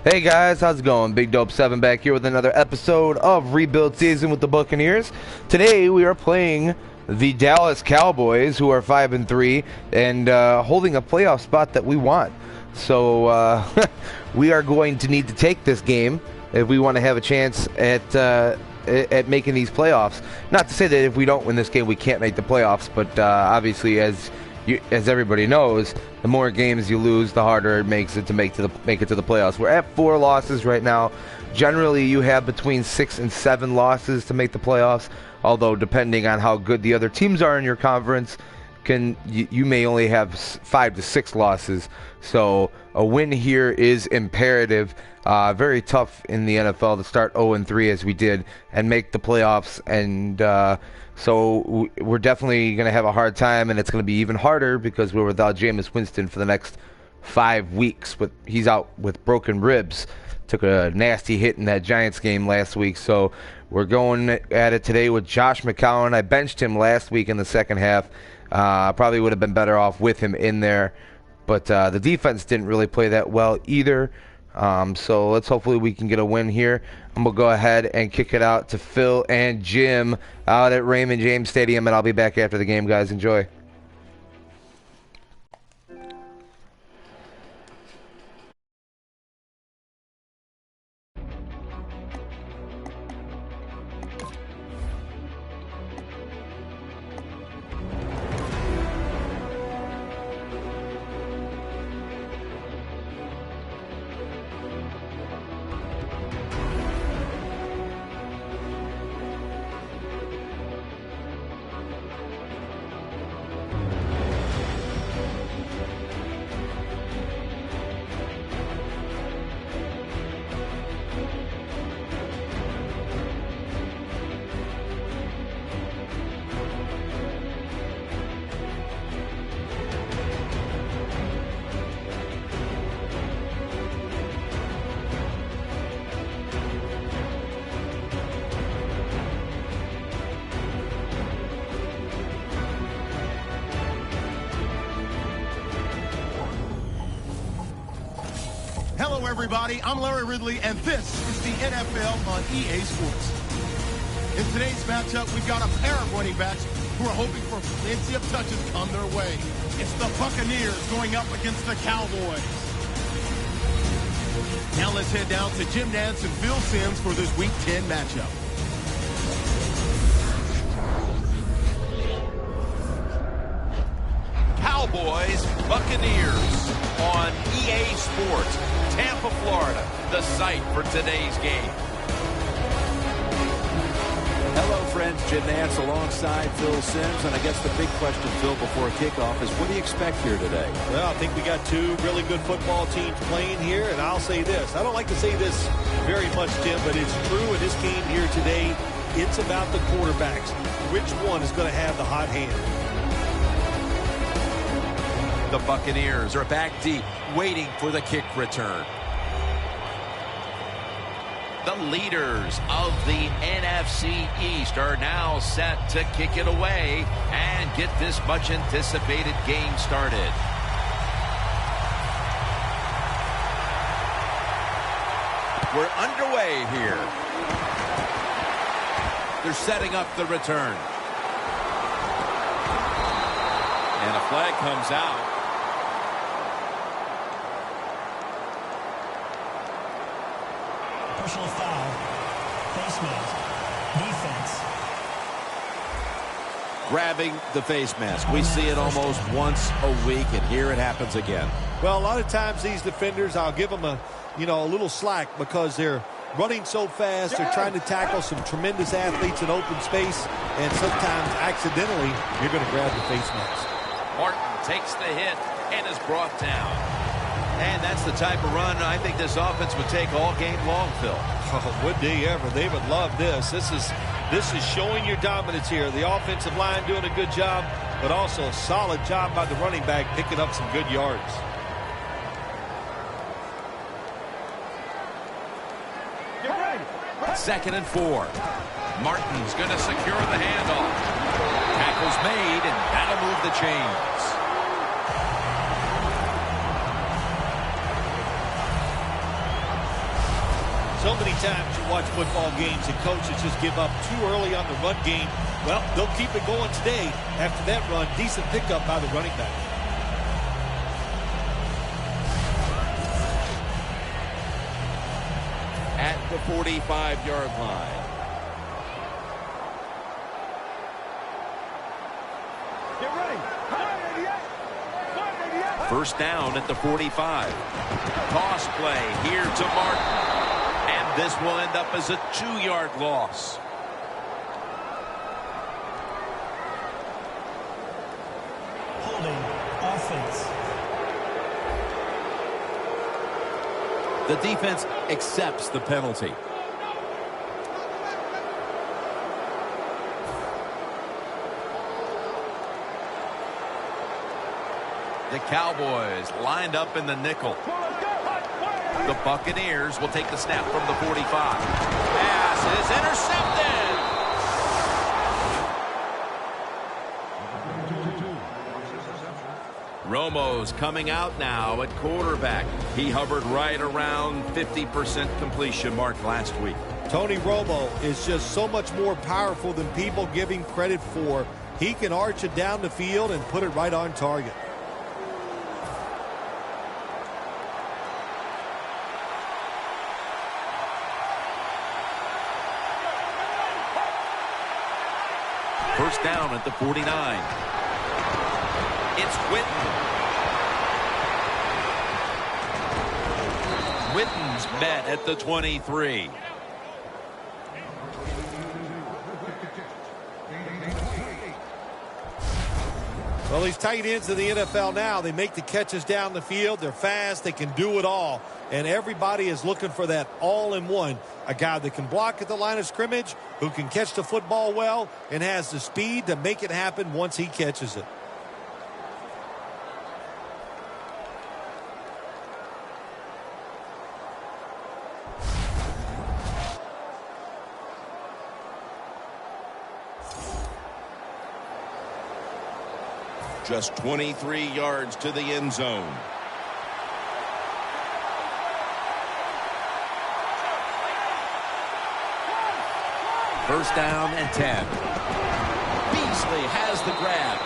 Hey guys, how's it going? Big Dope 7 back here with another episode of Rebuild Season with the Buccaneers. Today we are playing the Dallas Cowboys, who are 5-3 and holding a playoff spot that we want. So we are going to need to take this game if we want to have a chance at making these playoffs. Not to say that if we don't win this game we can't make the playoffs, but obviously as everybody knows, the more games you lose, the harder it makes it to make it to the playoffs. We're at 4 losses right now. Generally, you have between 6 and 7 losses to make the playoffs. Although, depending on how good the other teams are in your conference, you may only have 5 to 6 losses. So a win here is imperative. Very tough in the NFL to start 0-3 as we did and make the playoffs. And so we're definitely going to have a hard time, and it's going to be even harder because we're without Jameis Winston for the next 5 weeks. But he's out with broken ribs. Took a nasty hit in that Giants game last week. So we're going at it today with Josh McCown. I benched him last week in the second half. Probably would have been better off with him in there. But the defense didn't really play that well either. So let's hopefully we can get a win here. I'm going to go ahead and kick it out to Phil and Jim out at Raymond James Stadium, and I'll be back after the game, guys. Enjoy. Hello, everybody. I'm Larry Ridley, and this is the NFL on EA Sports. In today's matchup, we've got a pair of running backs who are hoping for plenty of touches come their way. It's the Buccaneers going up against the Cowboys. Now let's head down to Jim Nantz and Phil Simms for this Week 10 matchup. Cowboys, Buccaneers on EA Sports, Tampa, Florida, the site for today's game. Hello, friends. Jim Nantz alongside Phil Simms. And I guess the big question, Phil, before kickoff is what do you expect here today? Well, I think we got 2 really good football teams playing here. And I'll say this. I don't like to say this very much, Jim, but it's true in this game here today. It's about the quarterbacks. Which one is going to have the hot hand? The Buccaneers are back deep, waiting for the kick return. The leaders of the NFC East are now set to kick it away and get this much anticipated game started. We're underway here. They're setting up the return. And a flag comes out. Personal foul, face mask, defense. Grabbing the face mask. We see it almost once a week, and here it happens again. Well, a lot of times these defenders, I'll give them a little slack because they're running so fast. They're trying to tackle some tremendous athletes in open space, and sometimes accidentally you're going to grab the face mask. Martin takes the hit and is brought down. And that's the type of run I think this offense would take all game long, Phil. Oh, would they ever? They would love this. This is showing your dominance here. The offensive line doing a good job, but also a solid job by the running back picking up some good yards. Second and 4. Martin's going to secure the handoff. Tackle's made, and that'll move the chains. So many times you watch football games and coaches just give up too early on the run game. Well, they'll keep it going today. After that run, decent pickup by the running back. At the 45-yard line. Get ready. First down at the 45. Toss play here to Martin. And this will end up as a 2-yard loss. Holding offense. The defense accepts the penalty. The Cowboys lined up in the nickel. The Buccaneers will take the snap from the 45. Pass is intercepted. Romo's coming out now at quarterback. He hovered right around 50% completion mark last week. Tony Romo is just so much more powerful than people give him credit for. He can arch it down the field and put it right on target. First down at the 49. It's Witten. Witten's met at the 23. Well, these tight ends in the NFL now, they make the catches down the field. They're fast. They can do it all. And everybody is looking for that all-in-one. A guy that can block at the line of scrimmage, who can catch the football well, and has the speed to make it happen once he catches it. Just 23 yards to the end zone. First down and 10. Beasley has the grab.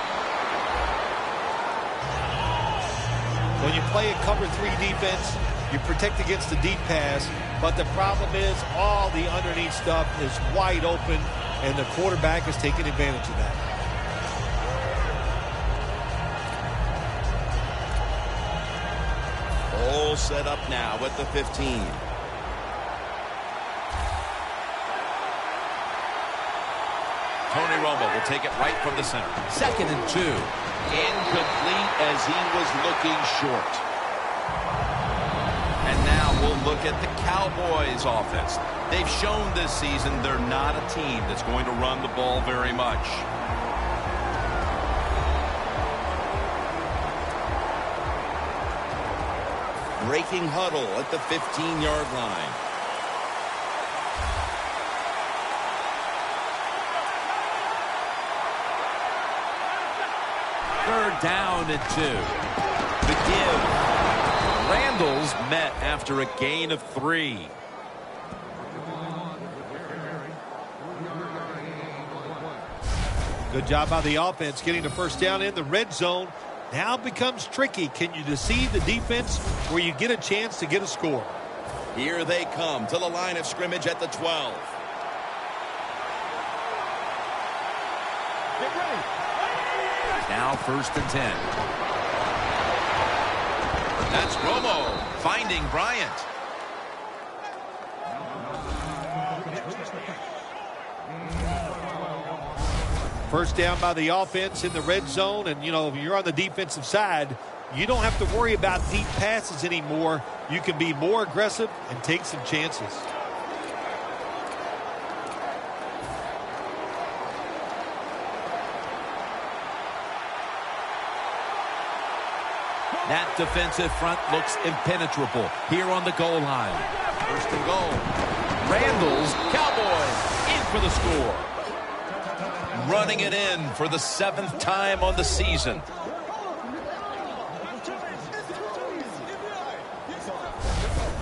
When you play a cover 3 defense, you protect against the deep pass, but the problem is all the underneath stuff is wide open, and the quarterback is taking advantage of that. All set up now at the 15. Tony Romo will take it right from the center. 2nd and 2. Incomplete as he was looking short. And now we'll look at the Cowboys offense. They've shown this season they're not a team that's going to run the ball very much. Breaking huddle at the 15-yard line. Third down and 2. The give. Randall's met after a gain of 3. Good job by the offense getting the first down in the red zone. Now it becomes tricky. Can you deceive the defense where you get a chance to get a score? Here they come to the line of scrimmage at the 12. Get ready. Now 1st and 10. That's Romo finding Bryant. First down by the offense in the red zone, and, you know, if you're on the defensive side, you don't have to worry about deep passes anymore. You can be more aggressive and take some chances. That defensive front looks impenetrable here on the goal line. 1st and goal. Randall's Cowboys in for the score. Running it in for the 7th time on the season.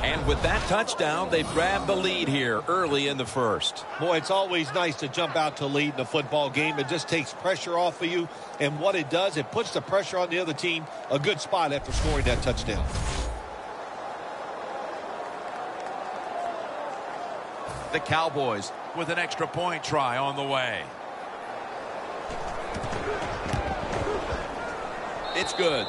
And And with that touchdown, they've grabbed the lead here early in the first. Boy, it's always nice to jump out to lead in a football game. It just takes pressure off of you. And what it does, it puts the pressure on the other team. A good spot after scoring that touchdown. The Cowboys with an extra point try on the way. It's good.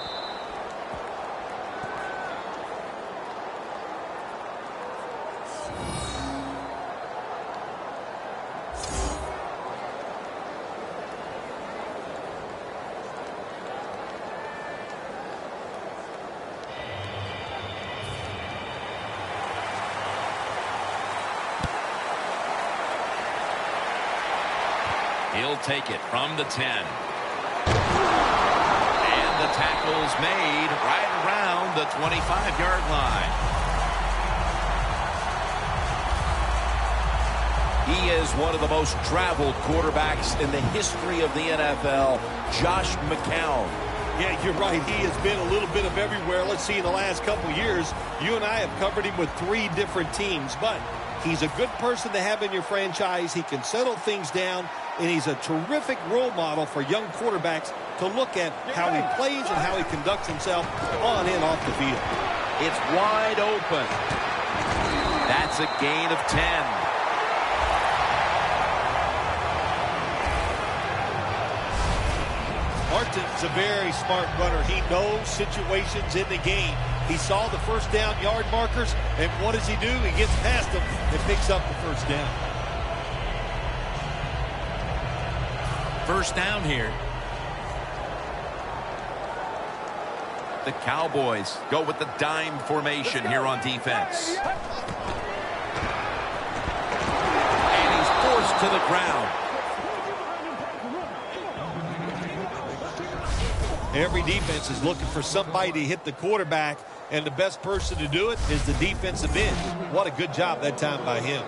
He'll take it from the 10. And the tackle's made right around the 25-yard line. He is one of the most traveled quarterbacks in the history of the NFL, Josh McCown. Yeah, you're right. He has been a little bit of everywhere. Let's see, in the last couple of years, you and I have covered him with 3 different teams. But he's a good person to have in your franchise. He can settle things down, and he's a terrific role model for young quarterbacks to look at how he plays and how he conducts himself on and off the field. It's wide open. That's a gain of 10. Martin's a very smart runner. He knows situations in the game. He saw the first down yard markers, and what does he do? He gets past them and picks up the first down. First down here. The Cowboys go with the dime formation here on defense. And he's forced to the ground. Every defense is looking for somebody to hit the quarterback, and the best person to do it is the defensive end. What a good job that time by him.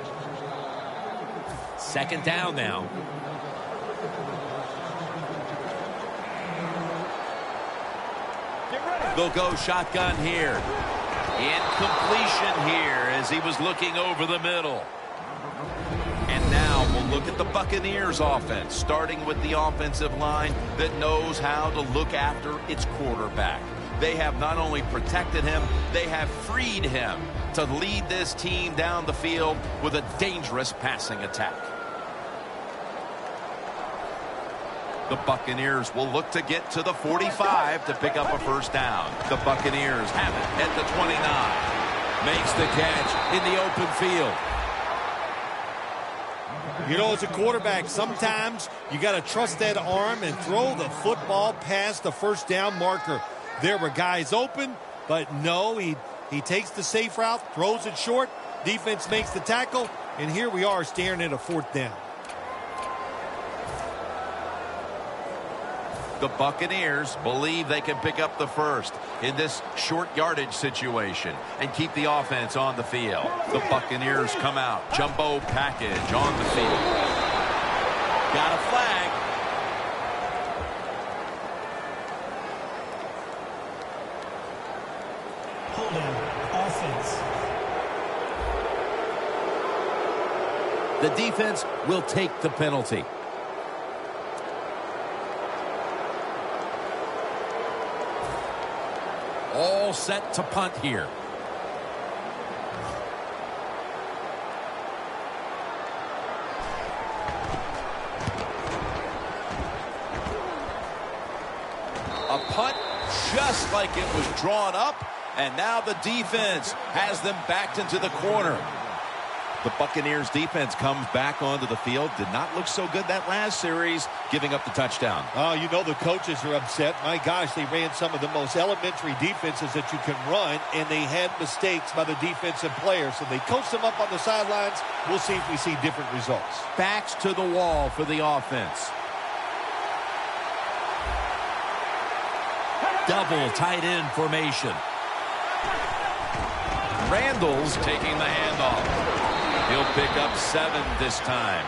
Second down now. They'll go shotgun here. Incompletion here as he was looking over the middle. And now we'll look at the Buccaneers offense, starting with the offensive line that knows how to look after its quarterback. They have not only protected him, they have freed him to lead this team down the field with a dangerous passing attack. The Buccaneers will look to get to the 45 to pick up a first down. The Buccaneers have it at the 29. Makes the catch in the open field. You know, as a quarterback, sometimes you got to trust that arm and throw the football past the first down marker. There were guys open, but no, he takes the safe route, throws it short, defense makes the tackle, and here we are staring at a fourth down. The Buccaneers believe they can pick up the first in this short yardage situation and keep the offense on the field. The Buccaneers come out, jumbo package on the field. Got a flag. Holding offense. The defense will take the penalty. All set to punt here. A punt just like it was drawn up, and now the defense has them backed into the corner. The Buccaneers defense comes back onto the field. Did not look so good that last series, giving up the touchdown. Oh, you know the coaches are upset. My gosh, they ran some of the most elementary defenses that you can run, and they had mistakes by the defensive players. So they coached them up on the sidelines. We'll see if we see different results. Backs to the wall for the offense. Double tight end formation. Randall's taking the handoff. He'll pick up 7 this time.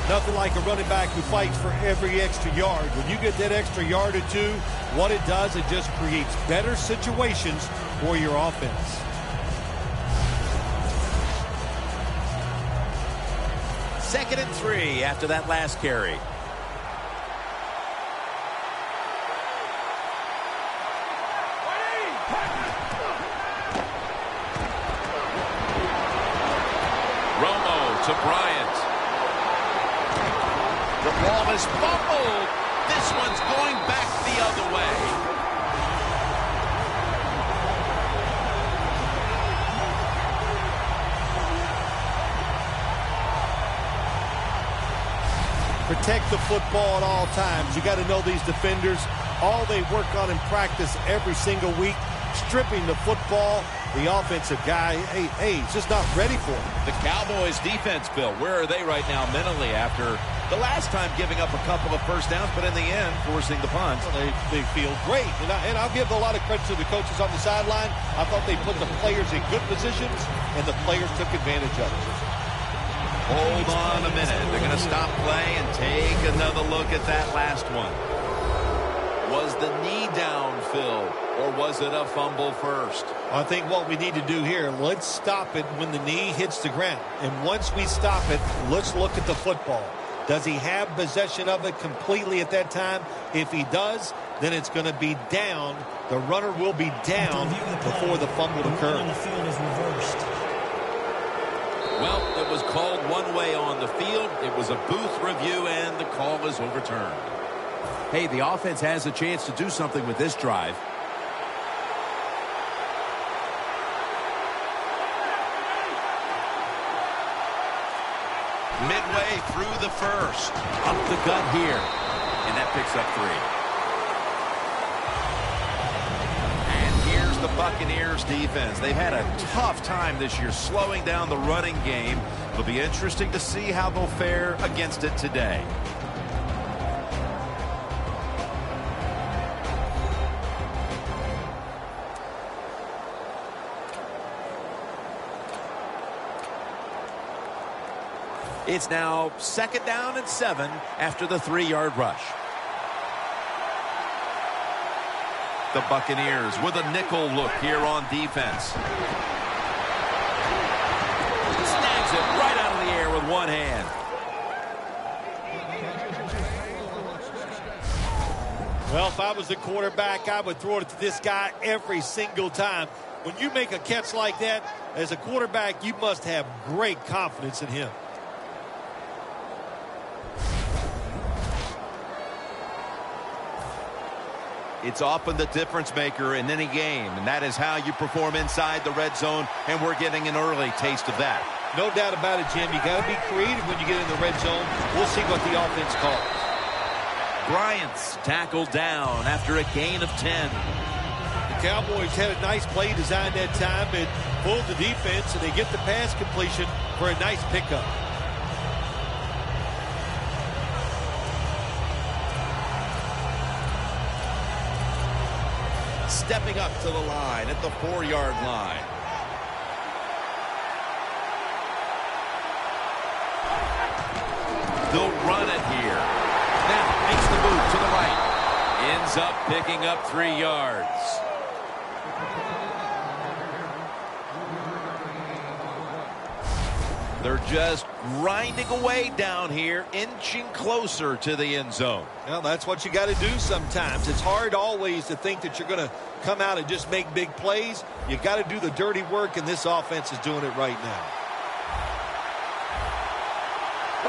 Nothing like a running back who fights for every extra yard. When you get that extra yard or two, what it does, it just creates better situations for your offense. Second and 3 after that last carry. Romo to Bryant. The ball is fumbled. This one's going back the other way. Protect the football at all times. You got to know these defenders. All they work on in practice every single week, stripping the football. The offensive guy, hey, he's just not ready for it. The Cowboys defense, Bill, where are they right now mentally after the last time giving up a couple of first downs, but in the end, forcing the punt? Well, they feel great. And I'll give a lot of credit to the coaches on the sideline. I thought they put the players in good positions, and the players took advantage of it. Hold on a minute. They're going to stop play and take another look at that last one. Was the knee down, Phil, or was it a fumble first? I think what we need to do here, let's stop it when the knee hits the ground. And once we stop it, let's look at the football. Does he have possession of it completely at that time? If he does, then it's going to be down. The runner will be down before the fumble occurs. The field is reversed. Well, it was called one way on the field. It was a booth review, and the call is overturned. Hey, the offense has a chance to do something with this drive. Midway through the first. Up the gut here. And that picks up 3. And here's the Buccaneers defense. They've had a tough time this year slowing down the running game. It'll be interesting to see how they'll fare against it today. It's now 2nd down and 7 after the 3-yard rush. The Buccaneers with a nickel look here on defense. Snags it right out of the air with one hand. Well, if I was the quarterback, I would throw it to this guy every single time. When you make a catch like that, as a quarterback, you must have great confidence in him. It's often the difference maker in any game, and that is how you perform inside the red zone, and we're getting an early taste of that. No doubt about it, Jim. You got to be creative when you get in the red zone. We'll see what the offense calls. Bryant's tackled down after a gain of 10. The Cowboys had a nice play design that time and pulled the defense, and they get the pass completion for a nice pickup. Stepping up to the line at the 4-yard line. They'll run it here. Now makes the move to the right. Ends up picking up 3 yards. They're just grinding away down here, inching closer to the end zone. Well, that's what you got to do sometimes. It's hard always to think that you're going to come out and just make big plays. You got to do the dirty work, and this offense is doing it right now.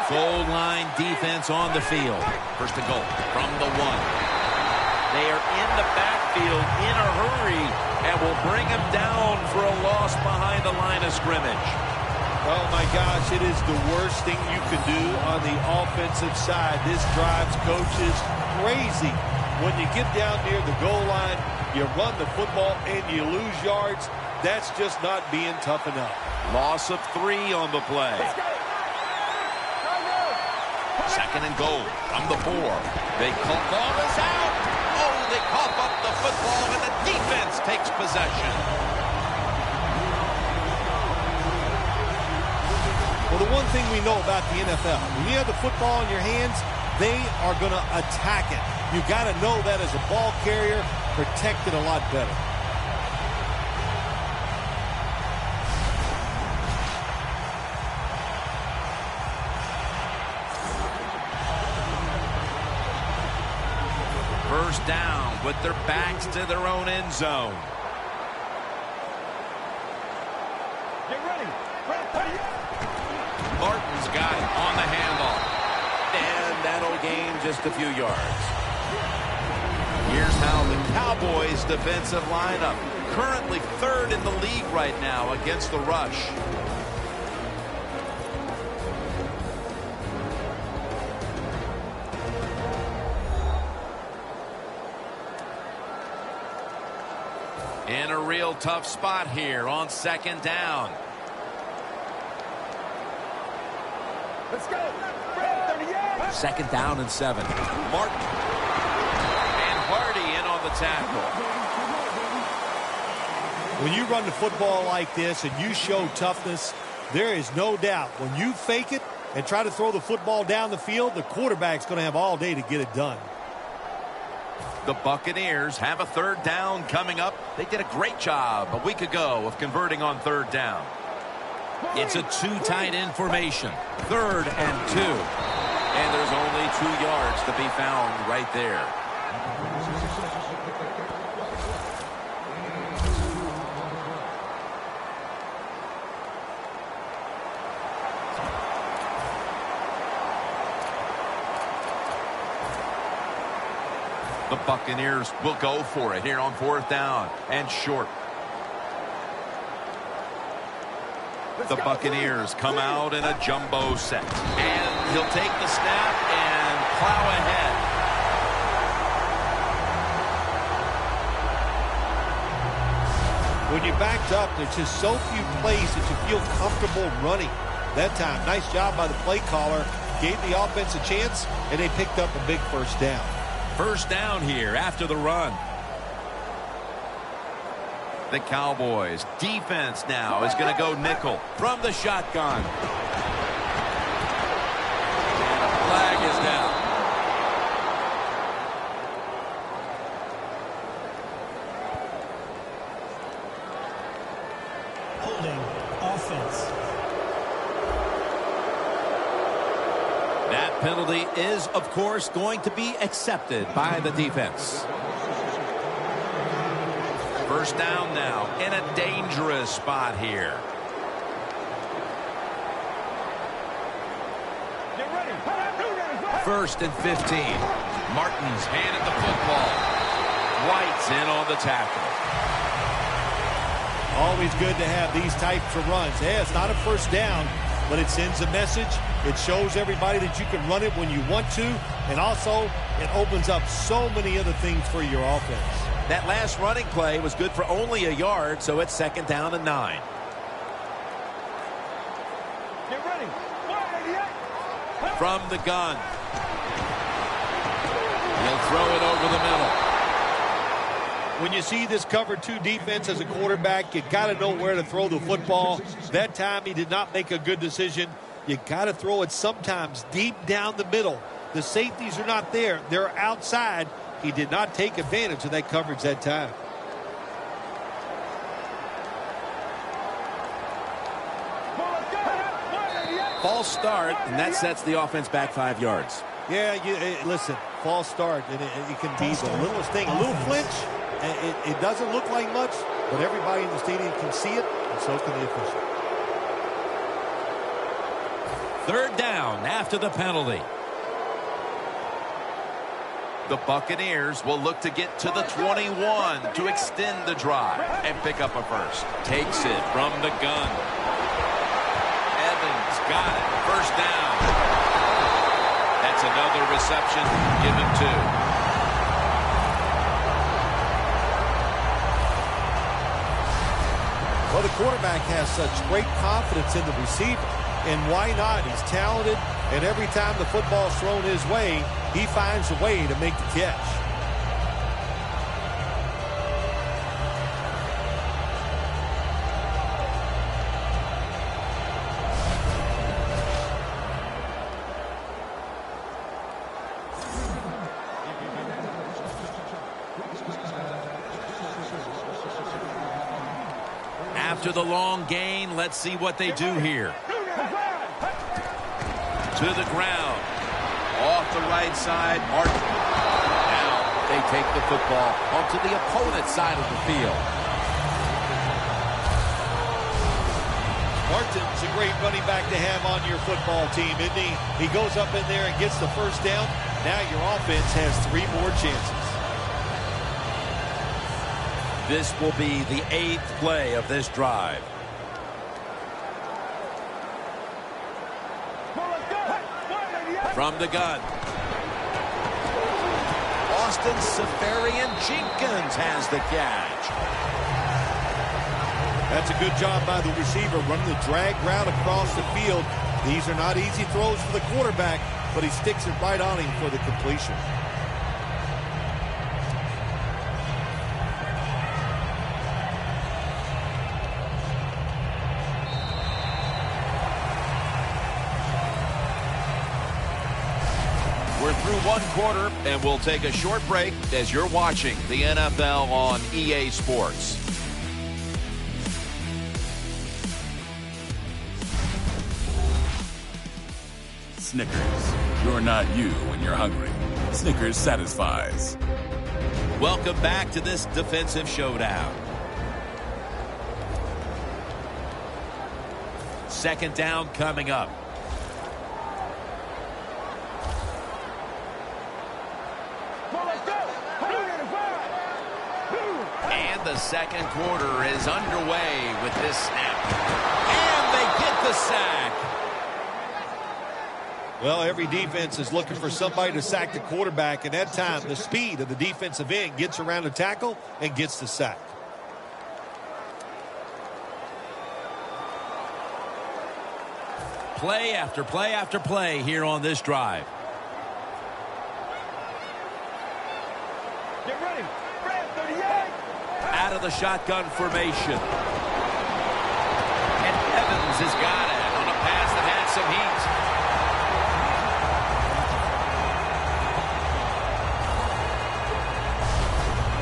Goal line defense on the field. First and goal from the 1. They are in the backfield in a hurry and will bring him down for a loss behind the line of scrimmage. Oh, my gosh, it is the worst thing you can do on the offensive side. This drives coaches crazy. When you get down near the goal line, you run the football and you lose yards. That's just not being tough enough. Loss of 3 on the play. Second and goal from the 4. They call ball is out. Oh, they cough up the football and the defense takes possession. Well, the one thing we know about the NFL, when you have the football in your hands, they are going to attack it. You got to know that as a ball carrier, protect it a lot better. First down with their backs to their own end zone. Get ready. Martin's got it on the handoff. And that'll gain just a few yards. Here's how the Cowboys defensive lineup, currently third in the league right now against the rush. In a real tough spot here on second down. Let's go. Second down and 7. Martin. And Hardy in on the tackle. When you run the football like this and you show toughness, there is no doubt when you fake it and try to throw the football down the field, the quarterback's going to have all day to get it done. The Buccaneers have a third down coming up. They did a great job a week ago of converting on third down. It's a two tight end formation. 3rd and 2. And there's only 2 yards to be found right there. The Buccaneers will go for it here on 4th down and short. The Buccaneers come out in a jumbo set. And he'll take the snap and plow ahead. When you're backed up, there's just so few plays that you feel comfortable running. That time, nice job by the play caller. Gave the offense a chance, and they picked up a big first down. First down here after the run. The Cowboys defense now is going to go nickel From the shotgun. And a flag is down. Holding offense. That penalty is, of course, going to be accepted by the defense. First down now in a dangerous spot here. Get ready. 1st and 15. Martin's handed the football. White's in on the tackle. Always good to have these types of runs. Yeah, it's not a first down, but it sends a message. It shows everybody that you can run it when you want to, and also it opens up so many other things for your offense. That last running play was good for only a yard, so it's 2nd down and 9. Get ready. From the gun. He'll throw it over the middle. When you see this cover 2 defense as a quarterback, you got to know where to throw the football. That time he did not make a good decision. You got to throw it sometimes deep down the middle. The safeties are not there. They're outside. He did not take advantage of that coverage that time. False start, and that sets the offense back 5 yards. Yeah, listen, false start, and it can be the littlest thing. A little flinch, it doesn't look like much, but everybody in the stadium can see it, and so can the official. 3rd down after the penalty. The Buccaneers will look to get to the 21 to extend the drive and pick up a first. Takes it from the gun. Evans got it. First down. That's another reception. Give him 2. Well, the quarterback has such great confidence in the receiver, and why not? He's talented, and every time the football's thrown his way, he finds a way to make the catch. After the long gain, let's see what they do here. To the ground. Off the right side, Martin. Now they take the football onto the opponent's side of the field. Martin's a great running back to have on your football team, isn't he? He goes up in there and gets the first down. Now your offense has 3 more chances. This will be the 8th play of this drive. From the gun. Austin Seferian-Jenkins has the catch. That's a good job by the receiver, running the drag route across the field. These are not easy throws for the quarterback, but he sticks it right on him for the completion. We're through 1 quarter, and we'll take a short break as you're watching the NFL on EA Sports. Snickers, you're not you when you're hungry. Snickers satisfies. Welcome back to this defensive showdown. 2nd down coming up. And the 2nd quarter is underway with this snap. And they get the sack. Well, every defense is looking for somebody to sack the quarterback, and that time the speed of the defensive end gets around the tackle and gets the sack. Play after play after play here on this drive. Get ready. Brad, 38. Out of the shotgun formation. And Evans has got it on a pass that had some heat.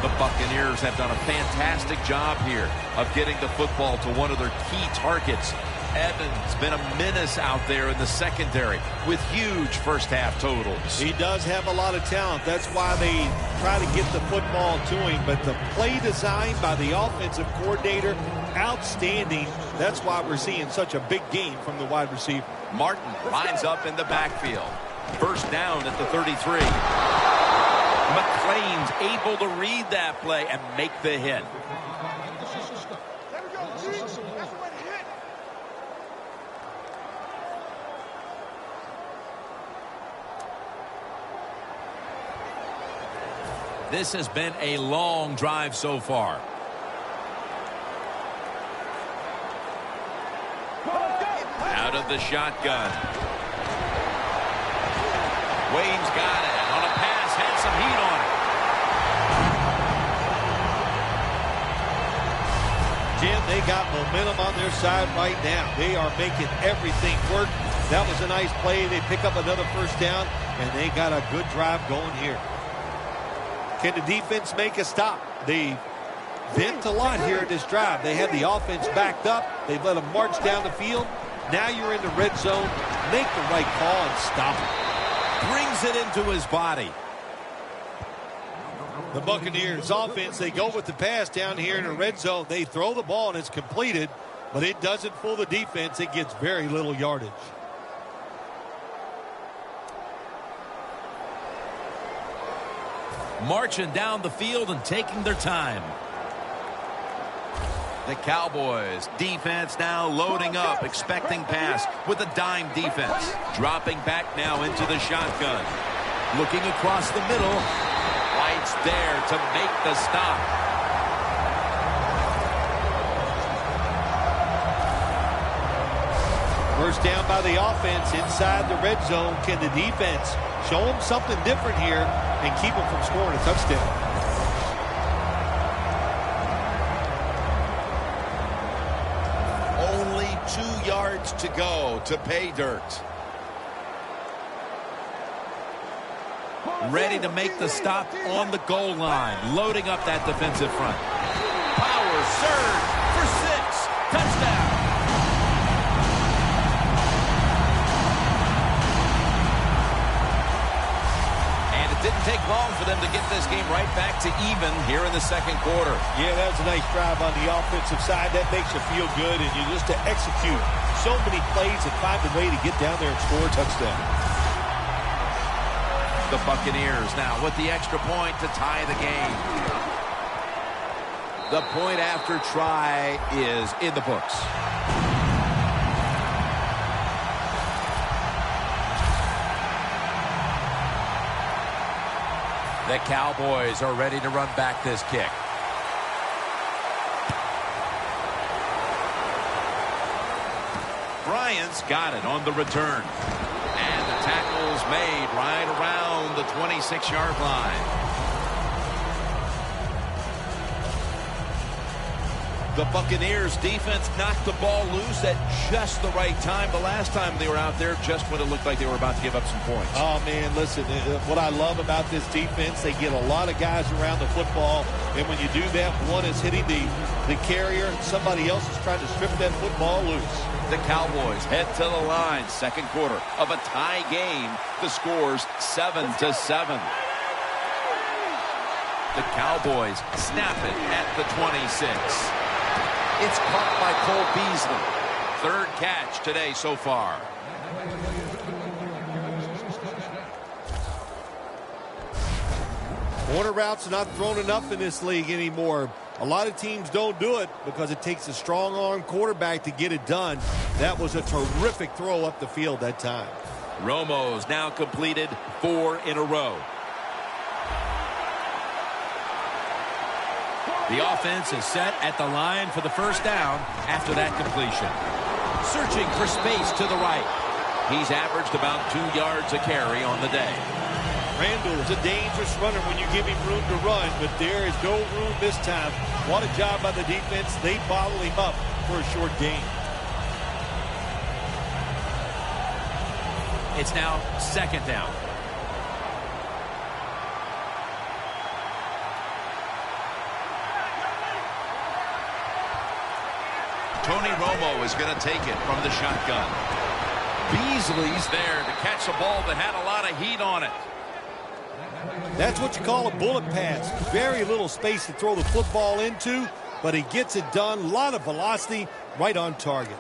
The Buccaneers have done a fantastic job here of getting the football to one of their key targets. Evans been a menace out there in the secondary with huge first-half totals. He does have a lot of talent. That's why they try to get the football to him. But the play design by the offensive coordinator, outstanding. That's why we're seeing such a big game from the wide receiver. Martin lines up in the backfield. 1st down at the 33. McClain's able to read that play and make the hit. This has been a long drive so far. Out of the shotgun. Wayne's got it on a pass, had some heat on it. Jim, they got momentum on their side right now. They are making everything work. That was a nice play. They pick up another 1st down, and they got a good drive going here. Can the defense make a stop? They bent a lot here in this drive. They had the offense backed up. They've let them march down the field. Now you're in the red zone. Make the right call and stop it. Brings it into his body. The Buccaneers offense, they go with the pass down here in the red zone. They throw the ball and it's completed, but it doesn't fool the defense. It gets very little yardage. Marching down the field and taking their time. The Cowboys defense now loading up, expecting pass with a dime defense. Dropping back now into the shotgun. Looking across the middle. White's there to make the stop. First down by the offense inside the red zone. Can the defense show them something different here and keep them from scoring a touchdown? Only 2 yards to go to pay dirt. Ready to make the stop on the goal line. Loading up that defensive front. Power surge for 6. Didn't take long for them to get this game right back to even here in the second quarter. Yeah, that was a nice drive on the offensive side. That makes you feel good, and you just to execute so many plays and find a way to get down there and score a touchdown. The Buccaneers now with the extra point to tie the game. The point after try is in the books. The Cowboys are ready to run back this kick. Bryant's got it on the return. And the tackle's made right around the 26-yard line. The Buccaneers defense knocked the ball loose at just the right time. The last time they were out there, just when it looked like they were about to give up some points. Oh, man, listen, what I love about this defense, they get a lot of guys around the football, and when you do that, one is hitting the carrier, somebody else is trying to strip that football loose. The Cowboys head to the line, second quarter of a tie game. The score's 7-7. The Cowboys snap it at the 26. It's caught by Cole Beasley. Third catch today so far. Corner routes are not thrown enough in this league anymore. A lot of teams don't do it because it takes a strong arm quarterback to get it done. That was a terrific throw up the field that time. Romo's now completed 4 in a row. The offense is set at the line for the first down after that completion. Searching for space to the right. He's averaged about 2 yards a carry on the day. Randall is a dangerous runner when you give him room to run, but there is no room this time. What a job by the defense. They bottle him up for a short gain. It's now second down. Tony Romo is going to take it from the shotgun. Beasley's there to catch a ball that had a lot of heat on it. That's what you call a bullet pass. Very little space to throw the football into, but he gets it done. A lot of velocity, right on target.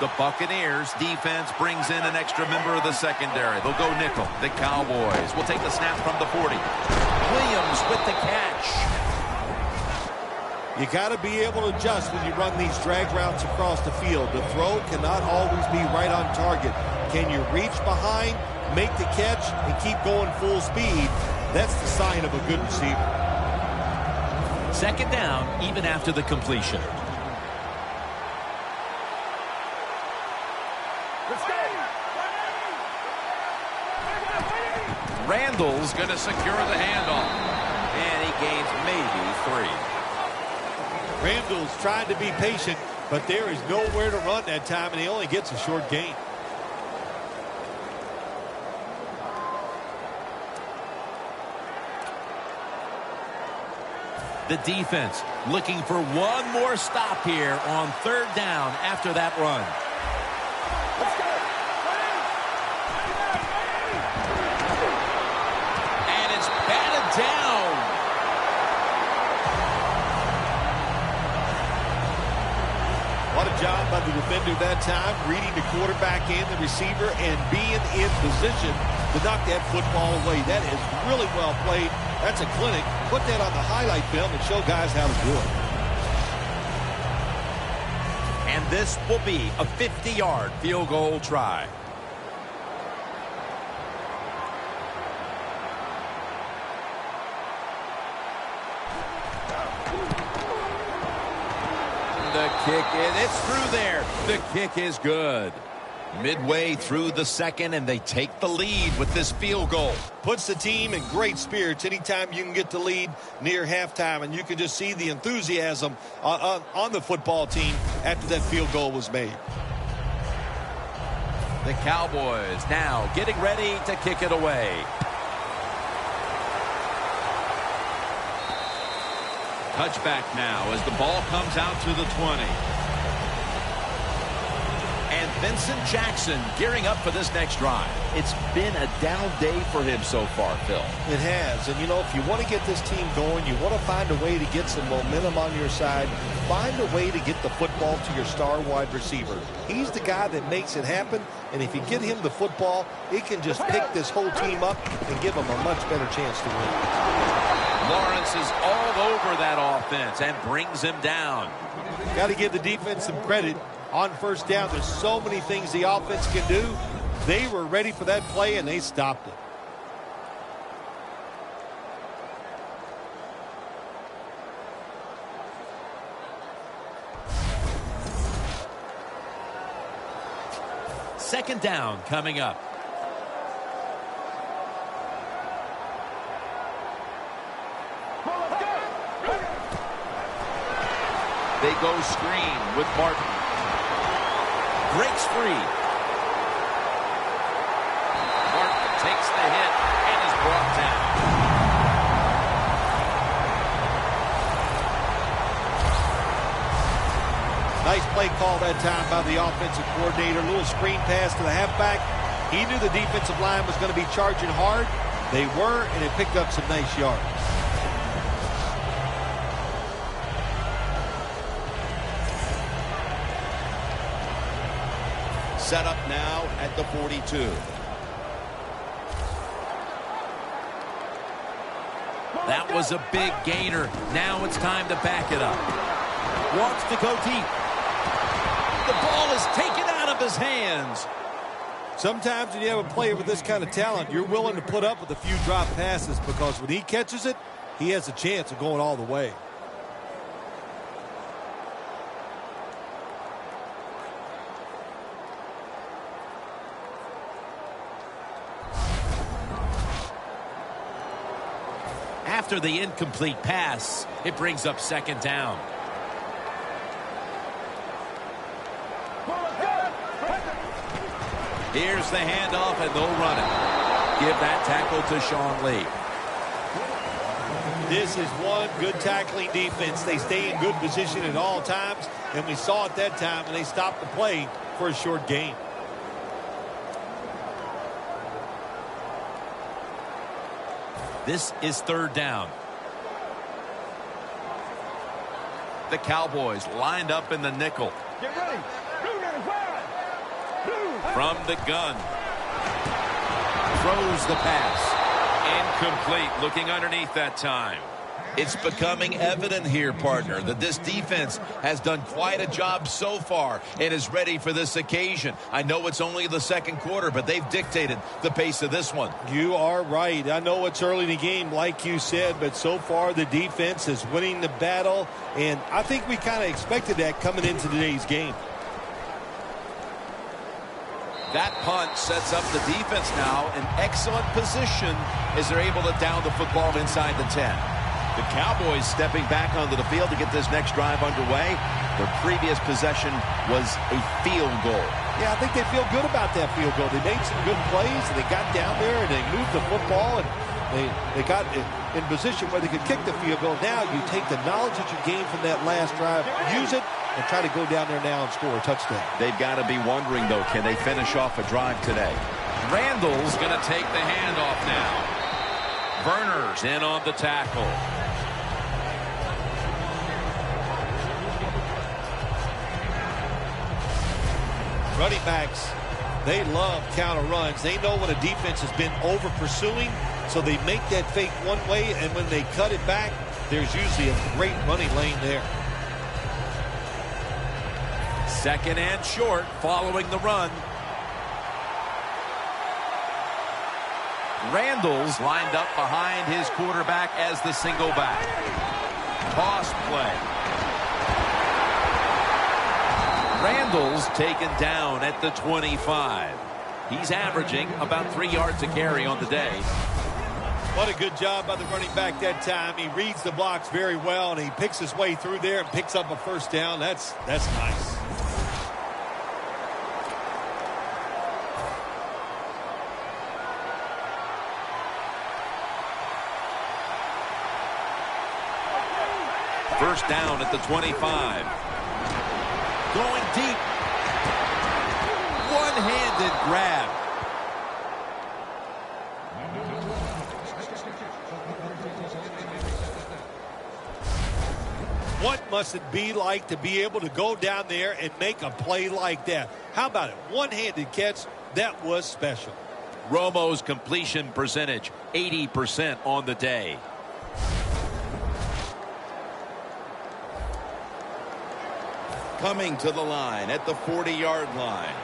The Buccaneers defense brings in an extra member of the secondary. They'll go nickel. The Cowboys will take the snap from the 40. Williams with the catch. You got to be able to adjust when you run these drag routes across the field. The throw cannot always be right on target. Can you reach behind, make the catch, and keep going full speed? That's the sign of a good receiver. Second down, even after the completion. Randall's going to secure the handoff. And he gains maybe 3. Randall's trying to be patient, but there is nowhere to run that time, and he only gets a short gain. The defense looking for one more stop here on third down after that run. And it's batted down. What a job by the defender that time, reading the quarterback and the receiver and being in position to knock that football away. That is really well played. That's a clinic. Put that on the highlight film and show guys how to do it. And this will be a 50-yard field goal try. The kick, it's through there. The kick is good. Midway through the second, and they take the lead with this field goal. Puts the team in great spirits anytime you can get the lead near halftime, and you can just see the enthusiasm on the football team after that field goal was made. The Cowboys now getting ready to kick it away. touchback now as the ball comes out to the 20. And Vincent Jackson gearing up for this next drive. It's been a down day for him so far, Phil. It has. And, you know, if you want to get this team going, you want to find a way to get some momentum on your side. Find a way to get the football to your star wide receiver. He's the guy that makes it happen. And if you get him the football, it can just pick this whole team up and give them a much better chance to win. Lawrence is all over that offense and brings him down. Got to give the defense some credit. On first down, there's so many things the offense can do. They were ready for that play, and they stopped it. Second down coming up. They go screen with Martin. Breaks free. Martin takes the hit and is brought down. Nice play call that time by the offensive coordinator. Little screen pass to the halfback. He knew the defensive line was going to be charging hard. They were, and it picked up some nice yards. Set up now at the 42. That was a big gainer. Now it's time to back it up. Wants to go deep. The ball is taken out of his hands. Sometimes when you have a player with this kind of talent, you're willing to put up with a few drop passes because when he catches it, he has a chance of going all the way. After the incomplete pass, it brings up second down. Here's the handoff, and they'll run it. Give that tackle to Sean Lee. This is one good tackling defense. They stay in good position at all times, and we saw it that time, and they stopped the play for a short gain. This is third down. The Cowboys lined up in the nickel. Get ready. From the gun. Throws the pass. Incomplete. Looking underneath that time. It's becoming evident here, partner, that this defense has done quite a job so far and is ready for this occasion. I know it's only the second quarter, but they've dictated the pace of this one. You are right. I know it's early in the game, like you said, but so far the defense is winning the battle, and I think we kind of expected that coming into today's game. That punt sets up the defense now in excellent position as they're able to down the football inside the 10. The Cowboys stepping back onto the field to get this next drive underway. Their previous possession was a field goal. Yeah, I think they feel good about that field goal. They made some good plays, and they got down there, and they moved the football, and they got in position where they could kick the field goal. Now you take the knowledge that you gained from that last drive, use it, and try to go down there now and score a touchdown. They've got to be wondering, though, can they finish off a drive today? Randall's going to take the handoff now. Verner's in on the tackle. Running backs, they love counter runs. They know when a defense has been over pursuing, so they make that fake one way, and when they cut it back, there's usually a great running lane there. Second and short following the run. Randall's lined up behind his quarterback as the single back. Toss play. Randall's taken down at the 25. He's averaging about 3 yards a carry on the day. What a good job by the running back that time. He reads the blocks very well, and he picks his way through there and picks up a first down. That's nice. first down at the 25. Going deep. One-handed grab. What must it be like to be able to go down there and make a play like that? How about it? One-handed catch. That was special. Romo's completion percentage, 80% on the day. Coming to the line at the 40-yard line.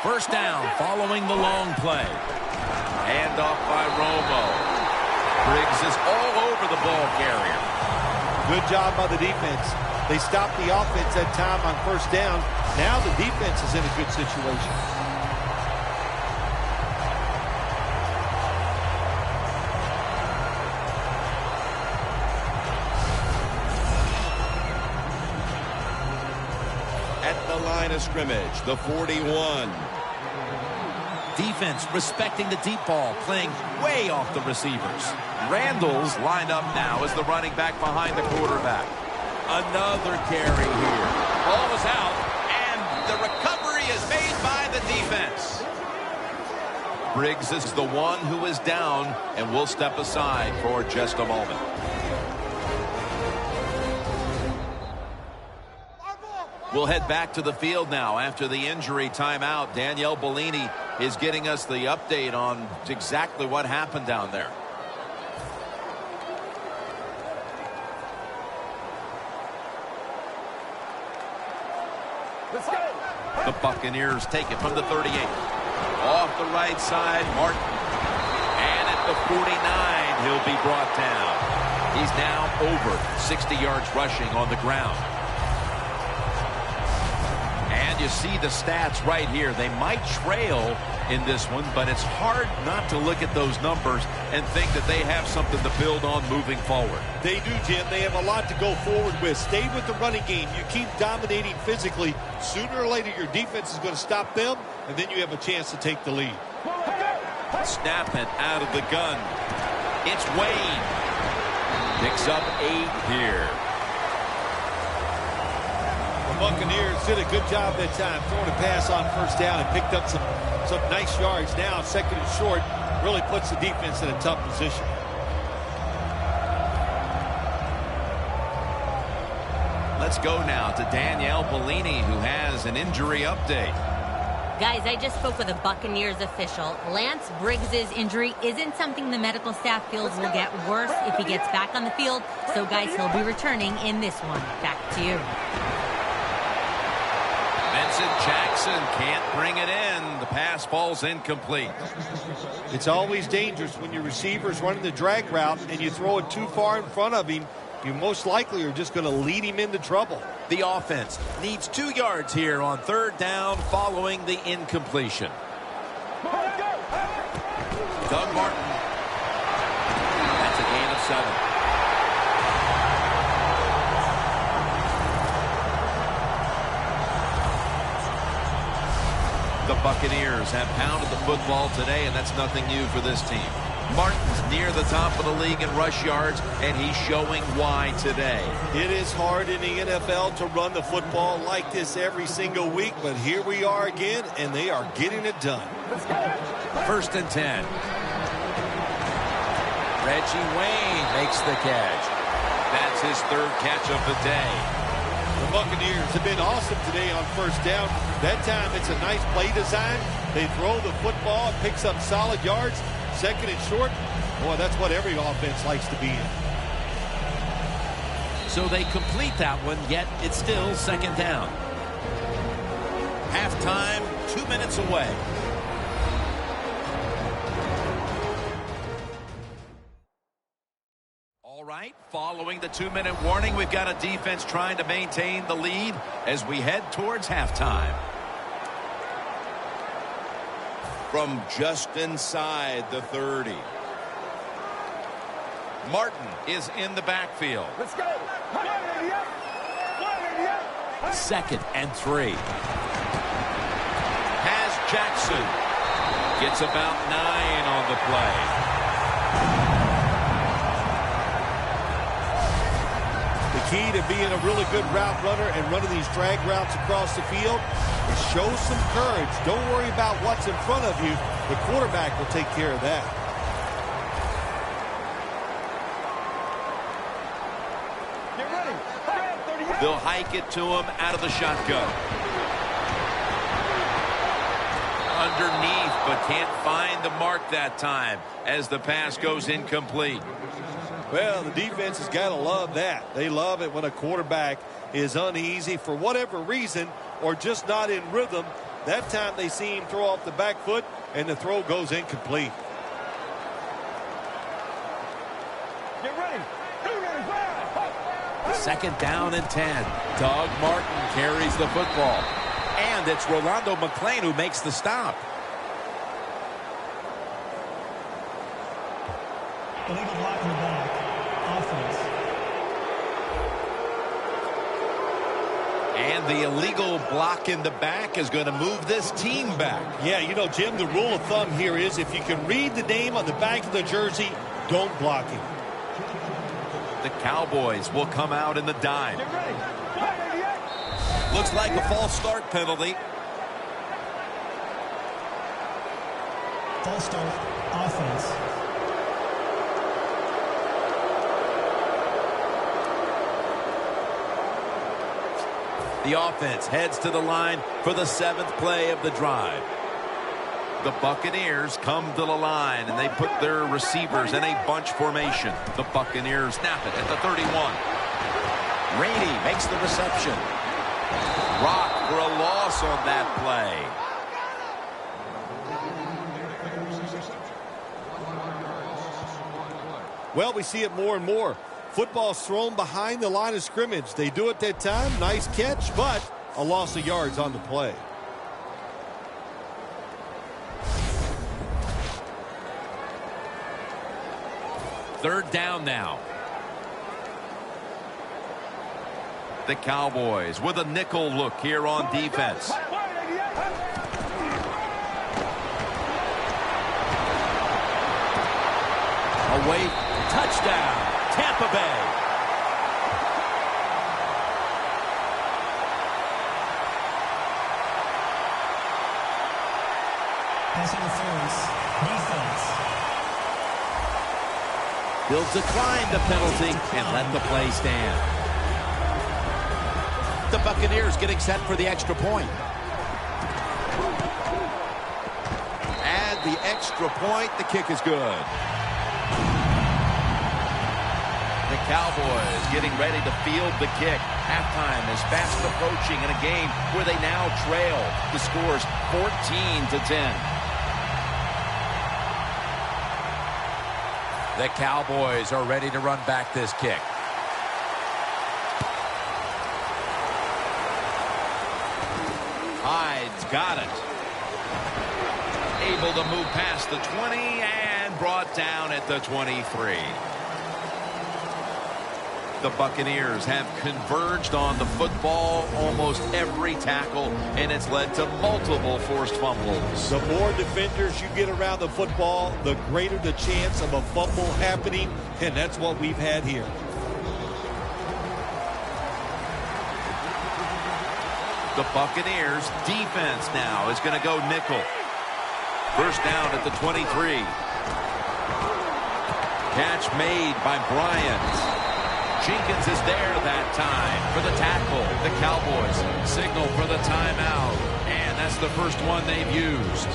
First down following the long play. Handoff by Romo. Briggs is all over the ball carrier. Good job by the defense. They stopped the offense that time on first down. Now the defense is in a good situation. At the line of scrimmage, the 41. Defense respecting the deep ball, playing way off the receivers. Randall's lined up now as the running back behind the quarterback. Another carry here. Ball is out, and the recovery is made by the defense. Briggs is the one who is down, and will step aside for just a moment. We'll head back to the field now after the injury timeout. Danielle Bellini is getting us the update on exactly what happened down there. The Buccaneers take it from the 38. Off the right side, Martin. And at the 49, he'll be brought down. He's now over 60 yards rushing on the ground. And you see the stats right here. They might trail in this one, but it's hard not to look at those numbers and think that they have something to build on moving forward. They do, Jim. They have a lot to go forward with. Stay with the running game. You keep dominating physically. Sooner or later, your defense is going to stop them, and then you have a chance to take the lead. Snap it out of the gun. It's Wayne. Picks up 8 here. The Buccaneers did a good job that time throwing a pass on first down and picked up some nice yards. Now second and short really puts the defense in a tough position. Let's go now to Danielle Bellini, who has an injury update. Guys, I just spoke with a Buccaneers official. Lance Briggs' injury isn't something the medical staff feels will get worse if he gets back on the field. So, guys, he'll be returning in this one. Back to you. Vincent Jackson can't bring it in. The pass falls incomplete. It's always dangerous when your receiver's running the drag route and you throw it too far in front of him. You most likely are just going to lead him into trouble. The offense needs 2 yards here on third down following the incompletion. Doug Martin. That's a gain of 7. The Buccaneers have pounded the football today, and that's nothing new for this team. Martin's near the top of the league in rush yards, and he's showing why today. It is hard in the NFL to run the football like this every single week, but here we are again, and they are getting it done. First and 10. Reggie Wayne makes the catch. That's his 3rd catch of the day. The Buccaneers have been awesome today on first down. That time it's a nice play design. They throw the football, it picks up solid yards. Second and short, boy, that's what every offense likes to be in. So they complete that one, yet it's still second down. Halftime, 2 minutes away. All right, following the 2-minute warning, we've got a defense trying to maintain the lead as we head towards halftime. From just inside the 30. Martin is in the backfield. Let's go. 2nd and 3. Has Jackson. Gets about 9 on the play. key to being a really good route runner and running these drag routes across the field is show some courage. Don't worry about what's in front of you. The quarterback will take care of that. They'll hike it to him out of the shotgun. Underneath, but can't find the mark that time as the pass goes incomplete. Well, the defense has got to love that. They love it when a quarterback is uneasy for whatever reason or just not in rhythm. That time they see him throw off the back foot and the throw goes incomplete. Get ready. Second down and 10. Doug Martin carries the football. And it's Rolando McClain who makes the stop. Illegal block in the back. Offense. And the illegal block in the back is going to move this team back. Yeah, you know, Jim, the rule of thumb here is if you can read the name on the back of the jersey, don't block him. The Cowboys will come out in the dime. Looks like a false start penalty. False start. Offense. The offense heads to the line for the 7th play of the drive. The Buccaneers come to the line, and they put their receivers in a bunch formation. The Buccaneers snap it at the 31. Rainey makes the reception. Rock for a loss on that play. Well, we see it more and more. Football's thrown behind the line of scrimmage. They do it that time. Nice catch, but a loss of yards on the play. Third down now. The Cowboys with a nickel look here on defense. Away, touchdown, Tampa Bay. Pass interference. Defense. They'll decline the penalty and let the play stand. The Buccaneers getting set for the extra point. And the extra point, the kick is good. The Cowboys getting ready to field the kick. Halftime is fast approaching in a game where they now trail. The score's 14-10. The Cowboys are ready to run back this kick. Hyde's got it. Able to move past the 20 and brought down at the 23. The Buccaneers have converged on the football almost every tackle, and it's led to multiple forced fumbles. The more defenders you get around the football, the greater the chance of a fumble happening, and that's what we've had here. The Buccaneers defense now is going to go nickel. First down at the 23. Catch made by Bryant. Jenkins is there that time for the tackle. The Cowboys signal for the timeout, and that's the first one they've used.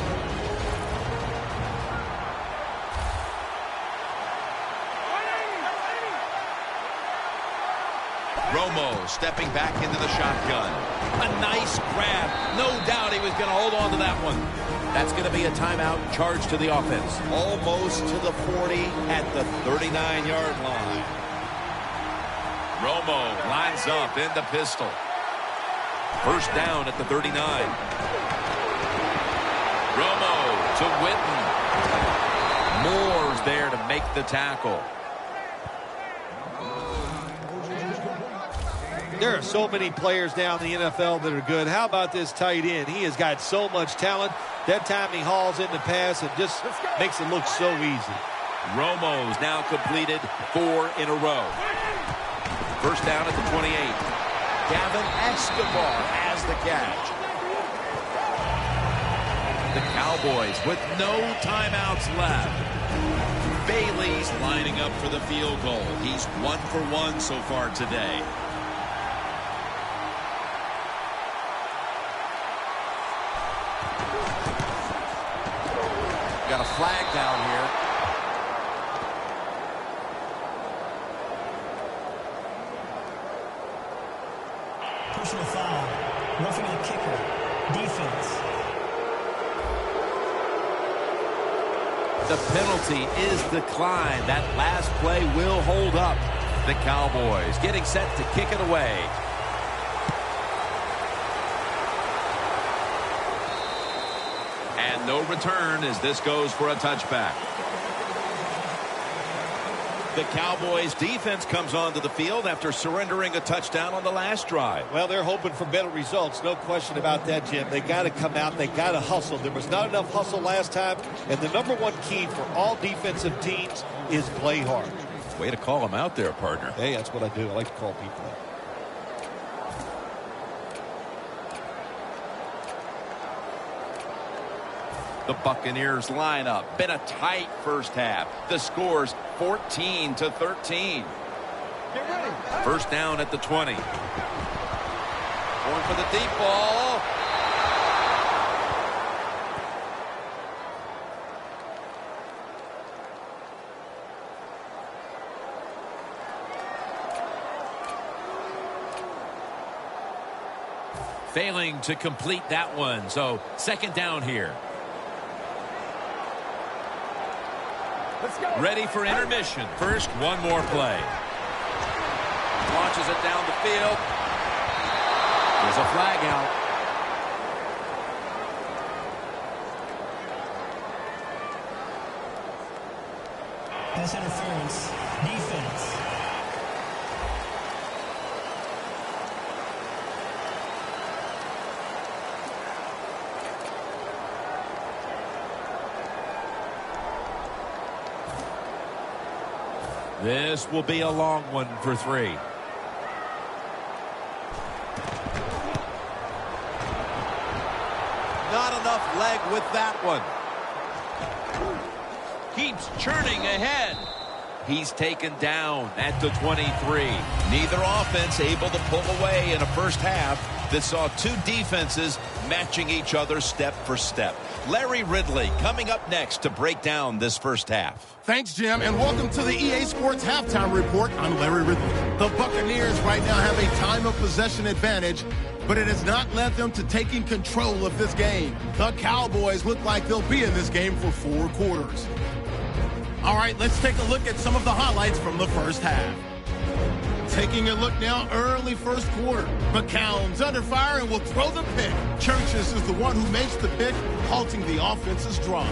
Romo stepping back into the shotgun. A nice grab. No doubt he was going to hold on to that one. That's going to be a timeout charge to the offense. Almost to the 40 at the 39-yard line. Romo lines up in the pistol. First down at the 39. Romo to Witten. Moore's there to make the tackle. There are so many players now in the NFL that are good. How about this tight end? He has got so much talent. That time he hauls in the pass and just makes it look so easy. Romo's now completed 4 in a row. First down at the 28. Gavin Escobar has the catch. The Cowboys with no timeouts left. Bailey's lining up for the field goal. He's 1 for 1 so far today. Got a flag down here. Personal foul. Roughing the kicker. Defense. The penalty is declined. That last play will hold up. The Cowboys getting set to kick it away. And no return as this goes for a touchback. The Cowboys defense comes onto the field after surrendering a touchdown on the last drive. Well, they're hoping for better results. No question about that, Jim. They got to come out. They got to hustle. There was not enough hustle last time. And the #1 key for all defensive teams is play hard. Way to call him out there, partner. Hey, that's what I do. I like to call people out. The Buccaneers lineup. Been a tight first half. The score's 14-13. First down at the 20. Going for the deep ball. Failing to complete that one. So second down here. Ready for intermission. First, one more play. Launches it down the field. There's a flag out. Pass interference. Defense. This will be a long one for 3. Not enough leg with that one. Keeps churning ahead. He's taken down at the 23. Neither offense able to pull away in a first half that saw two defenses matching each other step for step. Larry Ridley coming up next to break down this first half. Thanks, Jim, and welcome to the EA Sports Halftime Report. I'm Larry Ridley. The Buccaneers right now have a time of possession advantage, but it has not led them to taking control of this game. The Cowboys look like they'll be in this game for 4 quarters. All right, let's take a look at some of the highlights from the first half. Taking a look now, early first quarter. McCown's under fire and will throw the pick. Churches is the one who makes the pick, halting the offense's drive.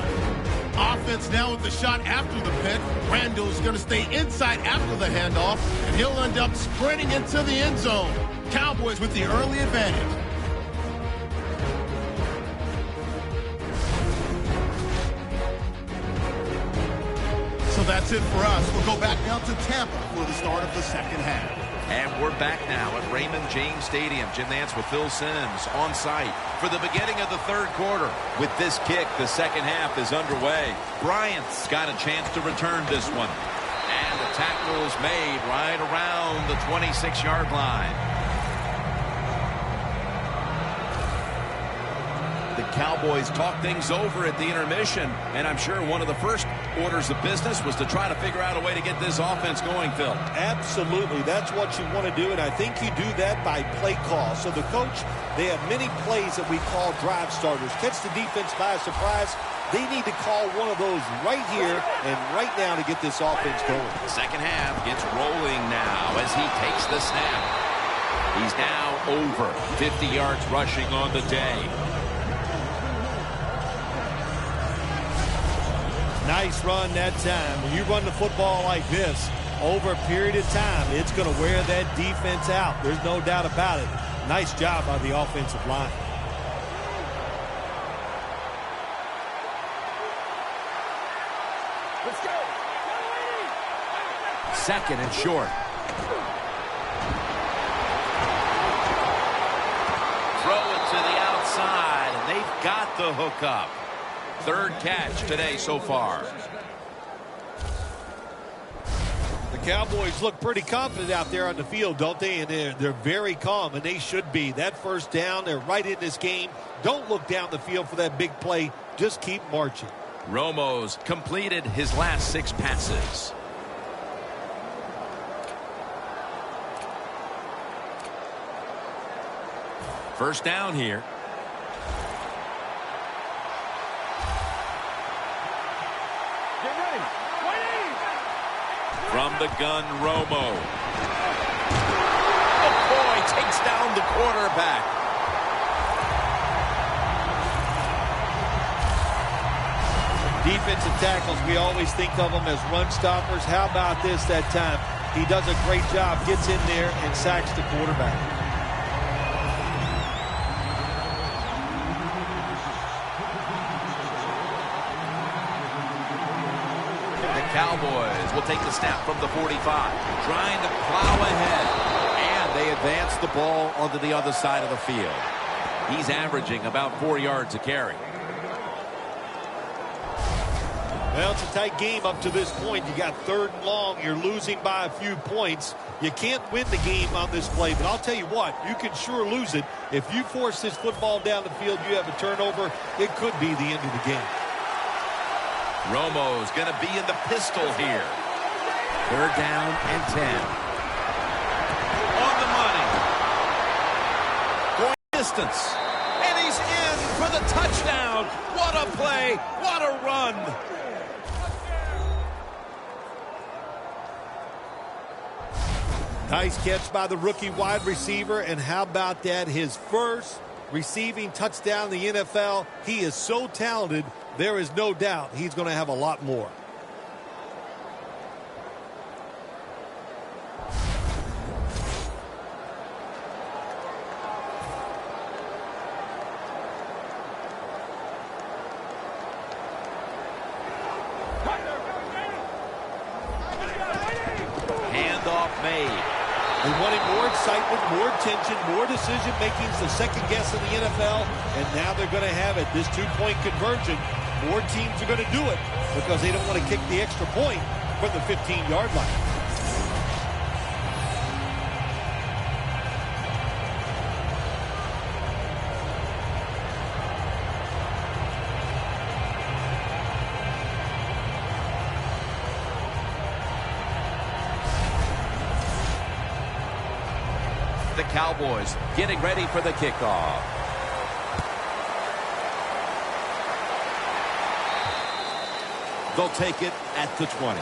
Offense now with the shot after the pick. Randall's going to stay inside after the handoff, and he'll end up sprinting into the end zone. Cowboys with the early advantage. So that's it for us. We'll go back now to Tampa for the start of the second half. And we're back now at Raymond James Stadium. Jim Nantz with Phil Simms on site for the beginning of the third quarter. With this kick, the second half is underway. Bryant's got a chance to return this one. And the tackle's made right around the 26-yard line. The Cowboys talk things over at the intermission, and I'm sure one of the first orders of business was to try to figure out a way to get this offense going, Phil. Absolutely. That's what you want to do, and I think you do that by play call. So the coach, they have many plays that we call drive starters. Catch the defense by surprise. They need to call one of those right here and right now to get this offense going. The second half gets rolling now as he takes the snap. He's now over 50 yards rushing on the day. Nice run that time. When you run the football like this, over a period of time, it's going to wear that defense out. There's no doubt about it. Nice job by the offensive line. Second and short. side, and they've got the hook up. Third catch today so far. The Cowboys look pretty confident out there on the field, don't they? And they're very calm, and they should be. That first down, they're right in this game. Don't look down the field for that big play. Just keep marching. Romo's completed his last 6 passes. First down here. From the gun, Romo. Oh, boy, takes down the quarterback. Defensive tackles, we always think of them as run stoppers. How about this that time? He does a great job, gets in there, and sacks the quarterback. Cowboys will take the snap from the 45, trying to plow ahead, and they advance the ball onto the other side of the field. He's averaging about 4 yards a carry. Well, it's a tight game up to this point. You got 3rd and long. You're losing by a few points. You can't win the game on this play, but I'll tell you what, you can sure lose it. If you force this football down the field, you have a turnover, it could be the end of the game. Romo's going to be in the pistol here. 3rd down and 10. On the money. Going distance. And he's in for the touchdown. What a play. What a run. Nice catch by the rookie wide receiver. And how about that? His first receiving touchdown in the NFL. He is so talented. There is no doubt he's going to have a lot more. Handoff made. We wanted more excitement, more tension, more decision-making, the second guess in the NFL, and now they're going to have it. This 2-point conversion, more teams are going to do it because they don't want to kick the extra point from the 15-yard line. The Cowboys getting ready for the kickoff. They'll take it at the 20.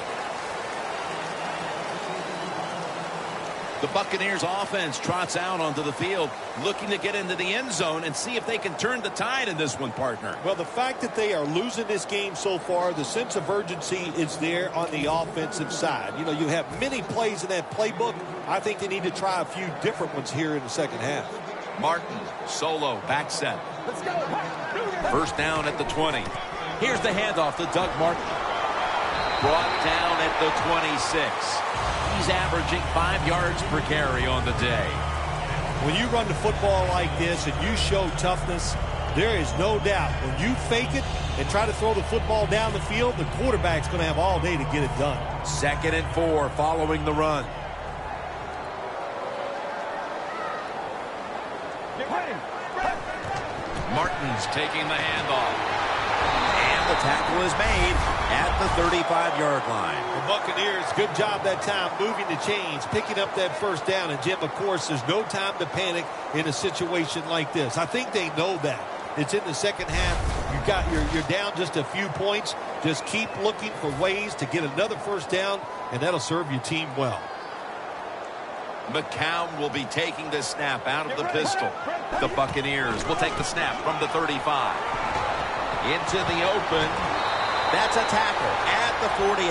The Buccaneers offense trots out onto the field, looking to get into the end zone and see if they can turn the tide in this one, partner. Well, the fact that they are losing this game so far, the sense of urgency is there on the offensive side. You know, you have many plays in that playbook. I think they need to try a few different ones here in the second half. Martin, solo, back set. First down at the 20. Here's the handoff to Doug Martin. Brought down at the 26. He's averaging 5 yards per carry on the day. When you run the football like this and you show toughness, there is no doubt when you fake it and try to throw the football down the field, the quarterback's going to have all day to get it done. 2nd and 4 following the run. Martin's taking the handoff. And the tackle is made at the 35-yard line. The Buccaneers, good job that time moving the chains, picking up that first down. And, Jim, of course, there's no time to panic in a situation like this. I think they know that. It's in the second half. You're down just a few points. Just keep looking for ways to get another first down, and that'll serve your team well. McCown will be taking the snap out of the pistol. The Buccaneers will take the snap from the 35. Into the open. That's a tackle at the 48.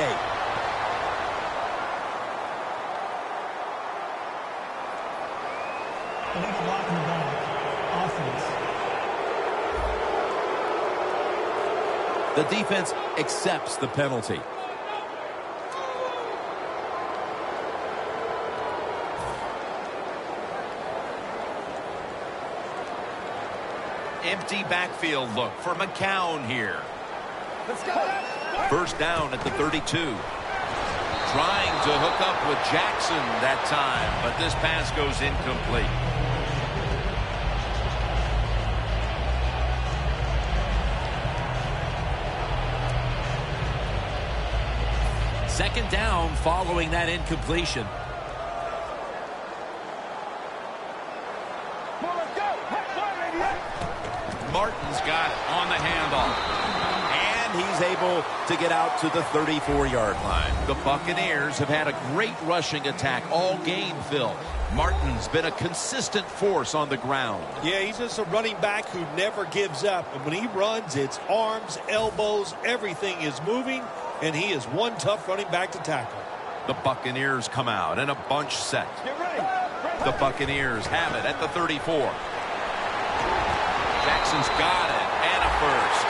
Illegal block in the back. Offense. The defense accepts the penalty. empty backfield look for McCown here. First down at the 32. Trying to hook up with Jackson that time, but this pass goes incomplete. Second down following that incompletion. Martin's got it on the handoff. And he's able to get out to the 34-yard line. The Buccaneers have had a great rushing attack all game, Phil. Martin's been a consistent force on the ground. Yeah, he's just a running back who never gives up. And when he runs, it's arms, elbows, everything is moving. And he is one tough running back to tackle. The Buccaneers come out in a bunch set. The Buccaneers have it at the 34. Jackson's got it, and a first.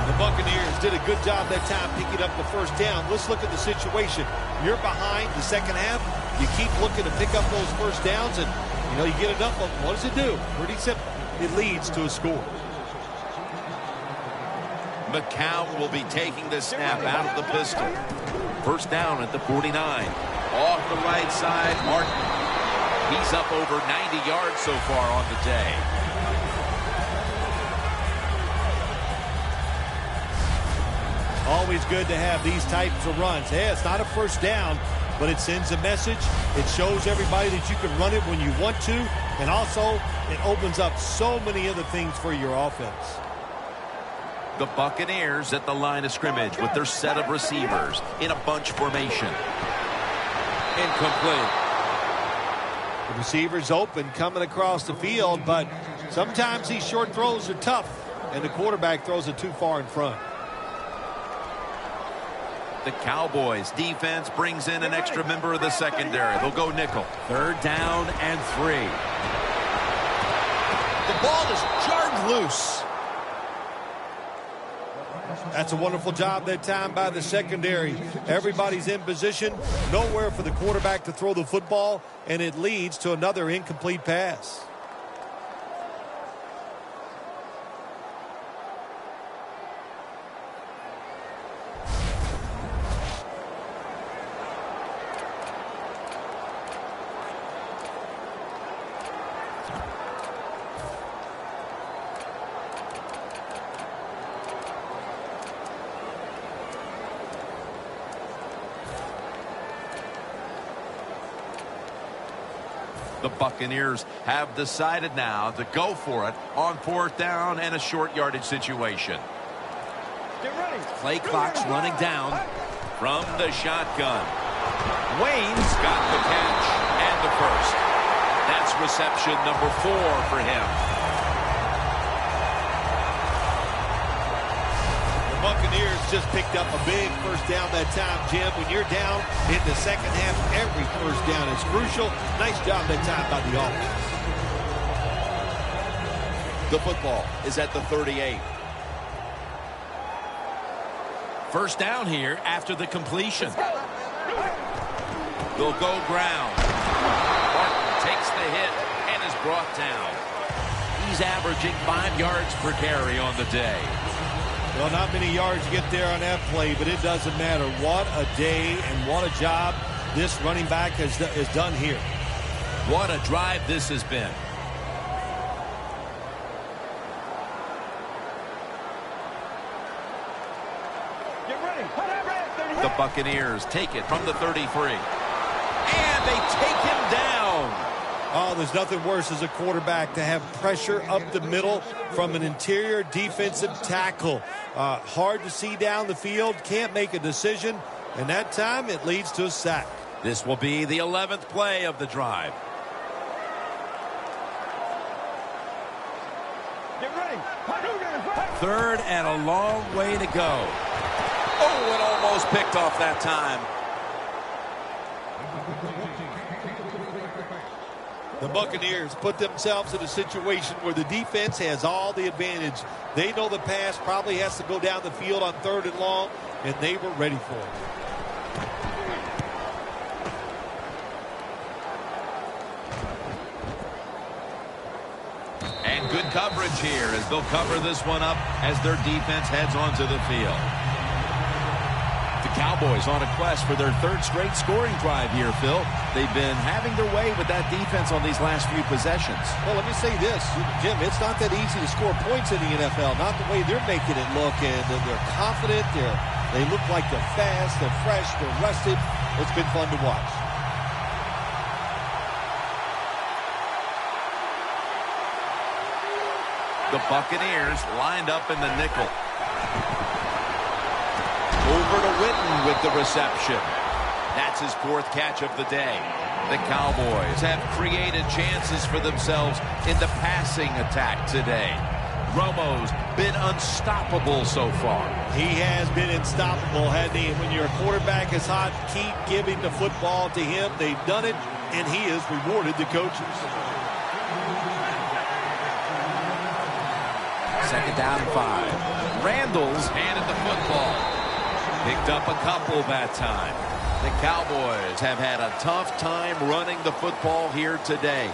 The Buccaneers did a good job that time picking up the first down. Let's look at the situation. You're behind the second half. You keep looking to pick up those first downs, and you get enough of them. What does it do? Pretty simple. It leads to a score. McCown will be taking the snap out of the pistol. First down at the 49. Off the right side, Martin. He's up over 90 yards so far on the day. Always good to have these types of runs. Hey, it's not a first down, but it sends a message. It shows everybody that you can run it when you want to, and also it opens up so many other things for your offense. The Buccaneers at the line of scrimmage with their set of receivers in a bunch formation. Incomplete. The receiver's open coming across the field, but sometimes these short throws are tough, and the quarterback throws it too far in front. The Cowboys defense brings in an extra member of the secondary. They'll go nickel. Third down and 3. The ball is jarred loose. That's a wonderful job that time by the secondary. Everybody's in position. Nowhere for the quarterback to throw the football, and it leads to another incomplete pass. The Buccaneers have decided now to go for it on fourth down and a short yardage situation. Play clock's running down from the shotgun. Wayne's got the catch and the first. That's reception number 4 for him. The Buccaneers just picked up a big first down that time, Jim. When you're down in the second half, every first down is crucial. Nice job that time by the offense. The football is at the 38. First down here after the completion. They'll go ground. Martin takes the hit and is brought down. He's averaging 5 yards per carry on the day. Well, not many yards get there on that play, but it doesn't matter. What a day and what a job this running back has done here. What a drive this has been. The Buccaneers take it from the 33. And they take him down. Oh, there's nothing worse as a quarterback to have pressure up the middle from an interior defensive tackle. Hard to see down the field, can't make a decision, and that time it leads to a sack. This will be the 11th play of the drive. Third and a long way to go. Oh, it almost picked off that time. The Buccaneers put themselves in a situation where the defense has all the advantage. They know the pass probably has to go down the field on 3rd and long, and they were ready for it. coverage here as they'll cover this one up as their defense heads onto the field. The Cowboys on a quest for their third straight scoring drive here, Phil. They've been having their way with that defense on these last few possessions. Well, let me say this, Jim, it's not that easy to score points in the NFL, not the way they're making it look, and they're confident, they look like they're fast, they're fresh, they're rested. It's been fun to watch. The Buccaneers lined up in the nickel. Over to Witten with the reception. That's his fourth catch of the day. The Cowboys have created chances for themselves in the passing attack today. Romo's been unstoppable so far. He has been unstoppable, hasn't he? When your quarterback is hot, keep giving the football to him. They've done it, and he has rewarded the coaches. Second down and 5. Randall's handed the football. Picked up a couple that time. The Cowboys have had a tough time running the football here today.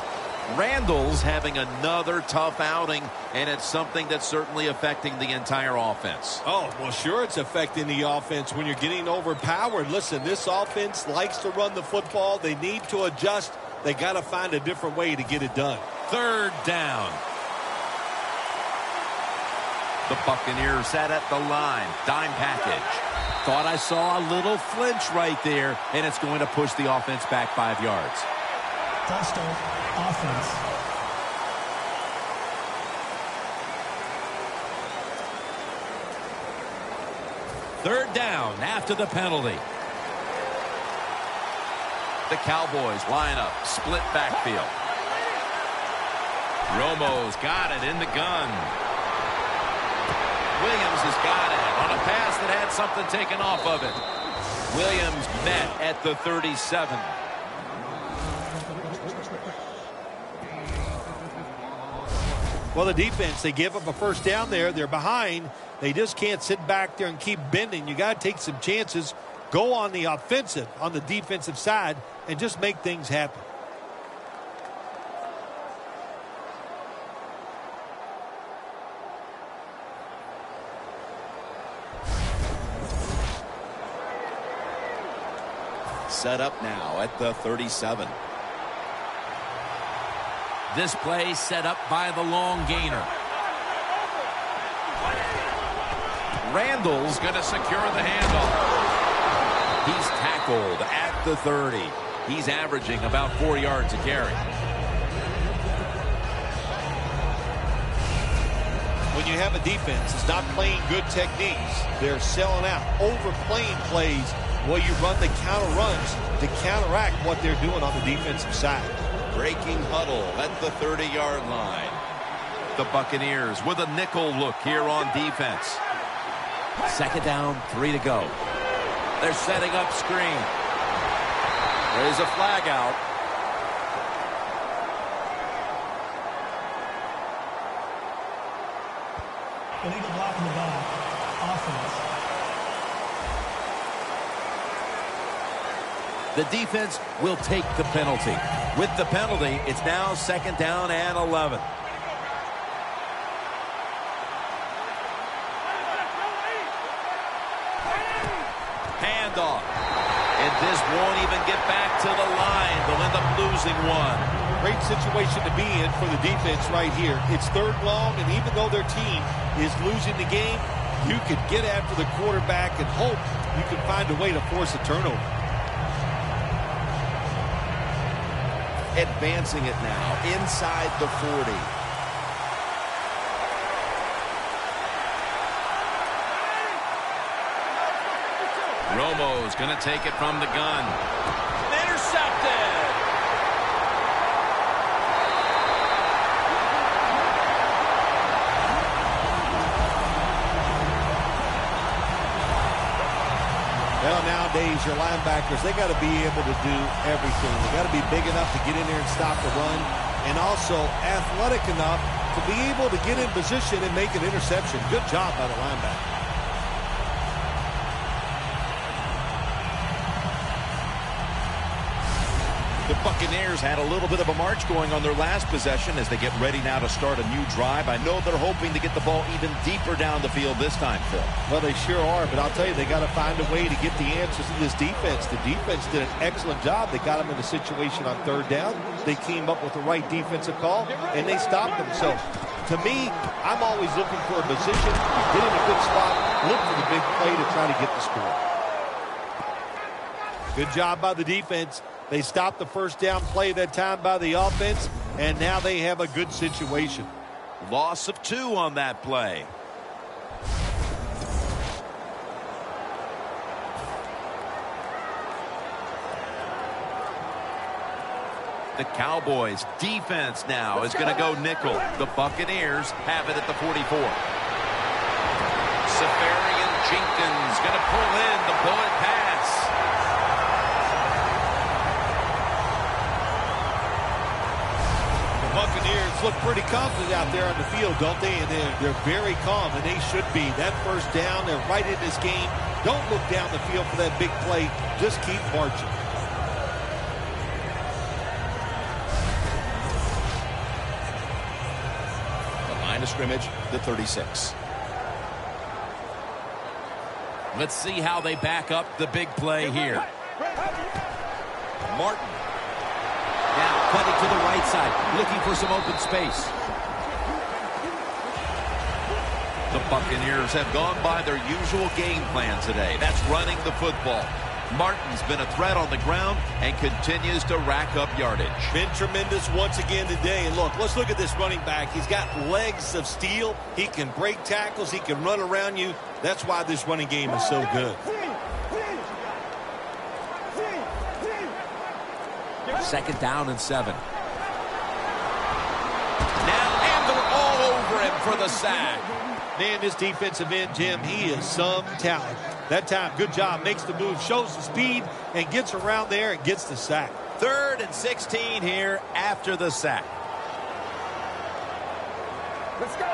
Randall's having another tough outing, and it's something that's certainly affecting the entire offense. Oh, well, sure it's affecting the offense when you're getting overpowered. Listen, this offense likes to run the football. They need to adjust. They got to find a different way to get it done. Third down. The Buccaneers sat at the line. Dime package. Thought I saw a little flinch right there, and it's going to push the offense back 5 yards. False start, offense. Third down after the penalty. The Cowboys line up, split backfield. Romo's got it in the gun. Williams has got it on a pass that had something taken off of it. Williams met at the 37. Well, the defense, they give up a first down there. They're behind. They just can't sit back there and keep bending. You got to take some chances, go on the offensive, on the defensive side, and just make things happen. Set up now at the 37. This play set up by the long gainer. Randall's going to secure the handoff. He's tackled at the 30. He's averaging about 4 yards a carry. When you have a defense that's not playing good techniques, they're selling out, overplaying plays. Well, you run the counter runs to counteract what they're doing on the defensive side. Breaking huddle at the 30-yard line. The Buccaneers with a nickel look here on defense. Second down, 3 to go. They're setting up screen. There's a flag out. Illegal block in the back. Offense. The defense will take the penalty. With the penalty, it's now second down and 11. Handoff. And this won't even get back to the line. They'll end up losing one. Great situation to be in for the defense right here. It's third long, and even though their team is losing the game, you could get after the quarterback and hope you can find a way to force a turnover. Advancing it now inside the 40. Romo's going to take it from the gun. Intercepted. Well, nowadays, your linebackers, they got to be able to do everything. They got to be big enough to get in there and stop the run, and also athletic enough to be able to get in position and make an interception. Good job by the linebacker. The Buccaneers had a little bit of a march going on their last possession as they get ready now to start a new drive. I know they're hoping to get the ball even deeper down the field this time, Phil. Well, they sure are, but I'll tell you, they got to find a way to get the answers to this defense. The defense did an excellent job. They got them in a situation on third down. They came up with the right defensive call, and they stopped them. So, to me, I'm always looking for a position, get in a good spot, look for the big play to try to get the score. Good job by the defense. They stopped the first down play that time by the offense, and now they have a good situation. Loss of 2 on that play. The Cowboys defense now is going to go nickel. The Buccaneers have it at the 44. Safarian Jenkins going to pull in the bullet pass. Buccaneers look pretty confident out there on the field, don't they? And they're very calm, and they should be. That first down, they're right in this game. Don't look down the field for that big play. Just keep marching. The line of scrimmage, the 36. Let's see how they back up the big play here. Martin. Now cutting to the right side, looking for some open space. The Buccaneers have gone by their usual game plan today. That's running the football. Martin's been a threat on the ground and continues to rack up yardage. Been tremendous once again today. And look, let's look at this running back. He's got legs of steel. He can break tackles. He can run around you. That's why this running game is so good. Second down and 7. Now, and they're all over him for the sack. Man, this defensive end, Jim, he is some talent. That time, good job, makes the move, shows the speed, and gets around there and gets the sack. 3rd and 16 here after the sack. Let's go.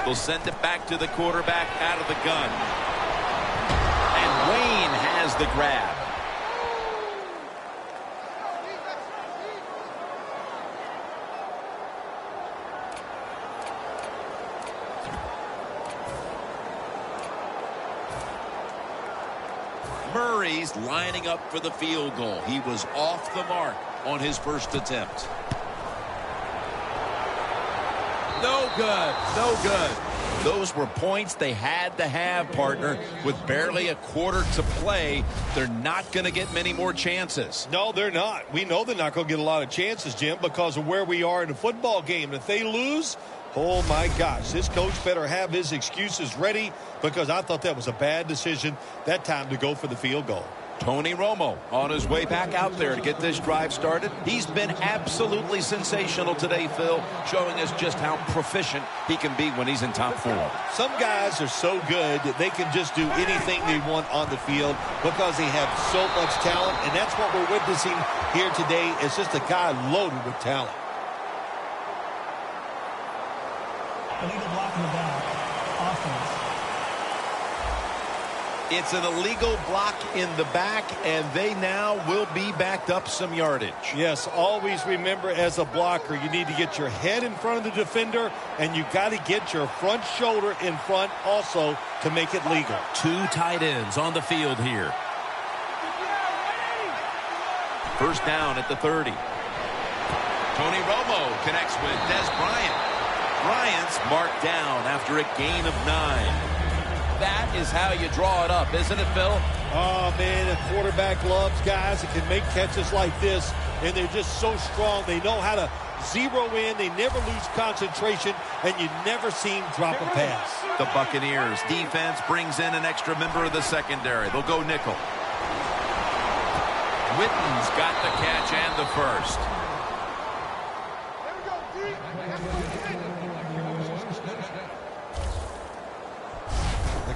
They'll send it back to the quarterback out of the gun. And Wayne has the grab. Murray's lining up for the field goal. He was off the mark on his first attempt. No good. No good. Those were points they had to have, partner. With barely a quarter to play, they're not going to get many more chances. No, they're not. We know they're not going to get a lot of chances, Jim, because of where we are in the football game. And if they lose, oh, my gosh, this coach better have his excuses ready, because I thought that was a bad decision that time to go for the field goal. Tony Romo on his way back out there to get this drive started. He's been absolutely sensational today, Phil, showing us just how proficient he can be when he's in top form. Some guys are so good that they can just do anything they want on the field because they have so much talent, and that's what we're witnessing here today. It's just a guy loaded with talent. Illegal block in the back. Offense. It's an illegal block in the back, and they now will be backed up some yardage. Yes, always remember as a blocker, you need to get your head in front of the defender, and you got to get your front shoulder in front also to make it legal. 2 tight ends on the field here. First down at the 30. Tony Romo connects with Des Bryant. Bryant's marked down after a gain of 9. That is how you draw it up, isn't it, Phil? Oh, man, a quarterback loves guys that can make catches like this, and they're just so strong. They know how to zero in. They never lose concentration, and you never see them drop a pass. The Buccaneers defense brings in an extra member of the secondary. They'll go nickel. Witten's got the catch and the first.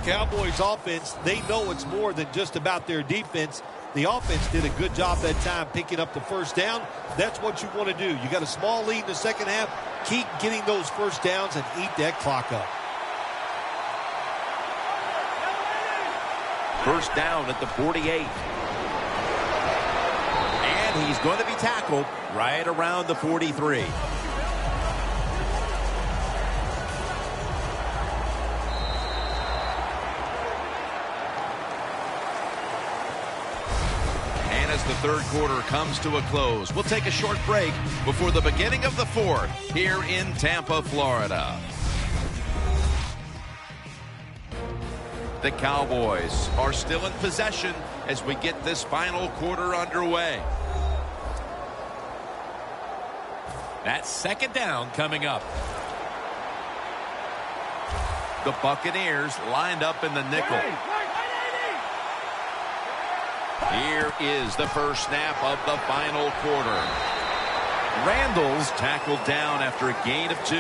Cowboys offense, they know it's more than just about their defense. The offense did a good job that time picking up the first down. That's what you want to do. You got a small lead in the second half. Keep getting those first downs and eat that clock up. First down at the 48. And And he's going to be tackled right around the 43. And as the third quarter comes to a close, we'll take a short break before the beginning of the fourth here in Tampa, Florida. The Cowboys are still in possession as we get this final quarter underway. That's second down coming up. The Buccaneers lined up in the nickel. Here is the first snap of the final quarter. Randall's tackled down after a gain of 2.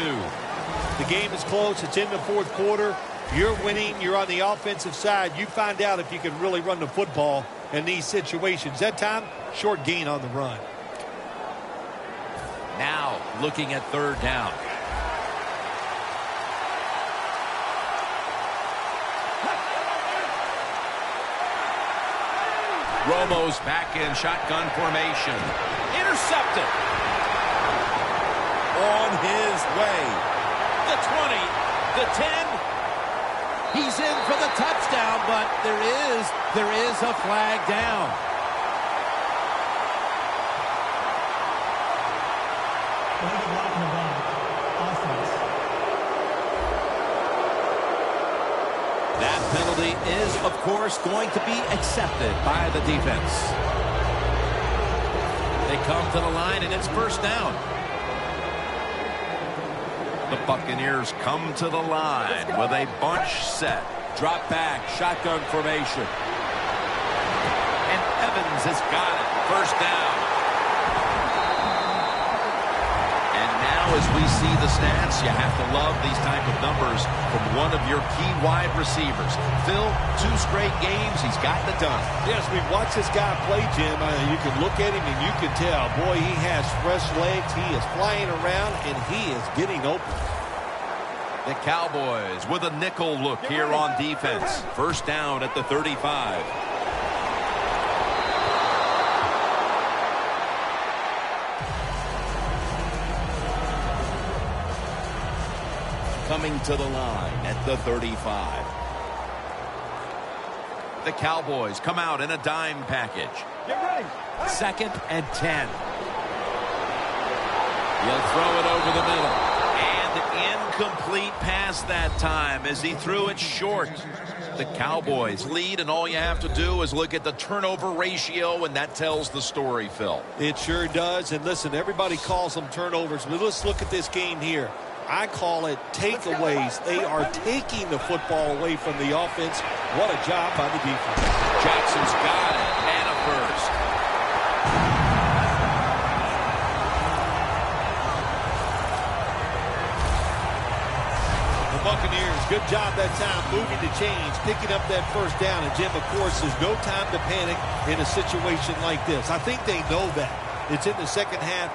The game is close. It's in the fourth quarter. You're winning. You're on the offensive side. You find out if you can really run the football in these situations. That time, short gain on the run. Now looking at third down. Romo's back in shotgun formation. Intercepted. On his way. The 20. The 10. He's in for the touchdown, but there is a flag down. That penalty is, of course, going to be accepted by the defense. They come to the line, and it's first down. The Buccaneers come to the line with a bunch set. Drop back, shotgun formation. And Evans has got it. First down. And now as we see the stats, you have to love these type of numbers from one of your key wide receivers. Phil, 2 straight games, he's gotten it done. Yes, we've watched this guy play, Jim. You can look at him and you can tell, boy, he has fresh legs. He is flying around and he is getting open. The Cowboys with a nickel look here on defense. First down at the 35. Coming to the line at the 35. The Cowboys come out in a dime package. Second and 10. He'll throw it over the middle. Incomplete pass that time as he threw it short. The Cowboys lead, and all you have to do is look at the turnover ratio, and that tells the story, Phil. It sure does. And listen, everybody calls them turnovers, but let's look at this game here. I call it takeaways. They are taking the football away from the offense. What a job by the defense. Jackson's got it, and a first. Buccaneers, good job that time moving the chains, picking up that first down. And Jim, of course, there's no time to panic in a situation like this. I think they know that. It's in the second half.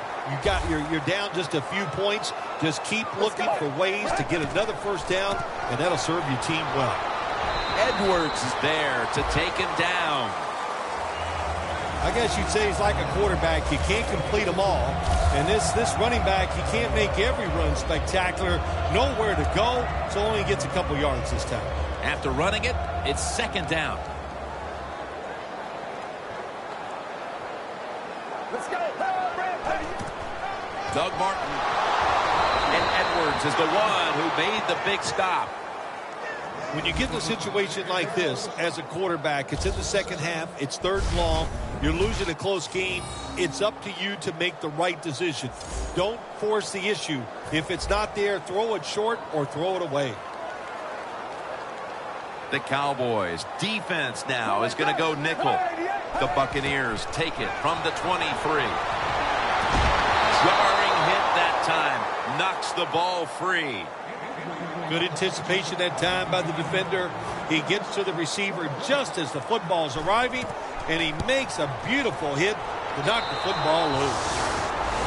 You're down just a few points. Just keep looking for ways to get another first down, and that'll serve your team well. Edwards is there to take him down. I guess you'd say he's like a quarterback. You can't complete them all. And this running back, you can't make every run spectacular. Nowhere to go, so only gets a couple yards this time. After running it, it's second down. Let's go. Doug Martin. And Edwards is the one who made the big stop. When you get in a situation like this as a quarterback, it's in the second half, it's third and long, you're losing a close game, it's up to you to make the right decision. Don't force the issue. If it's not there, throw it short or throw it away. The Cowboys defense now is going to go nickel. The Buccaneers take it from the 23. Jarring hit that time, knocks the ball free. Good anticipation that time by the defender. He gets to the receiver just as the football's arriving, and he makes a beautiful hit to knock the football loose.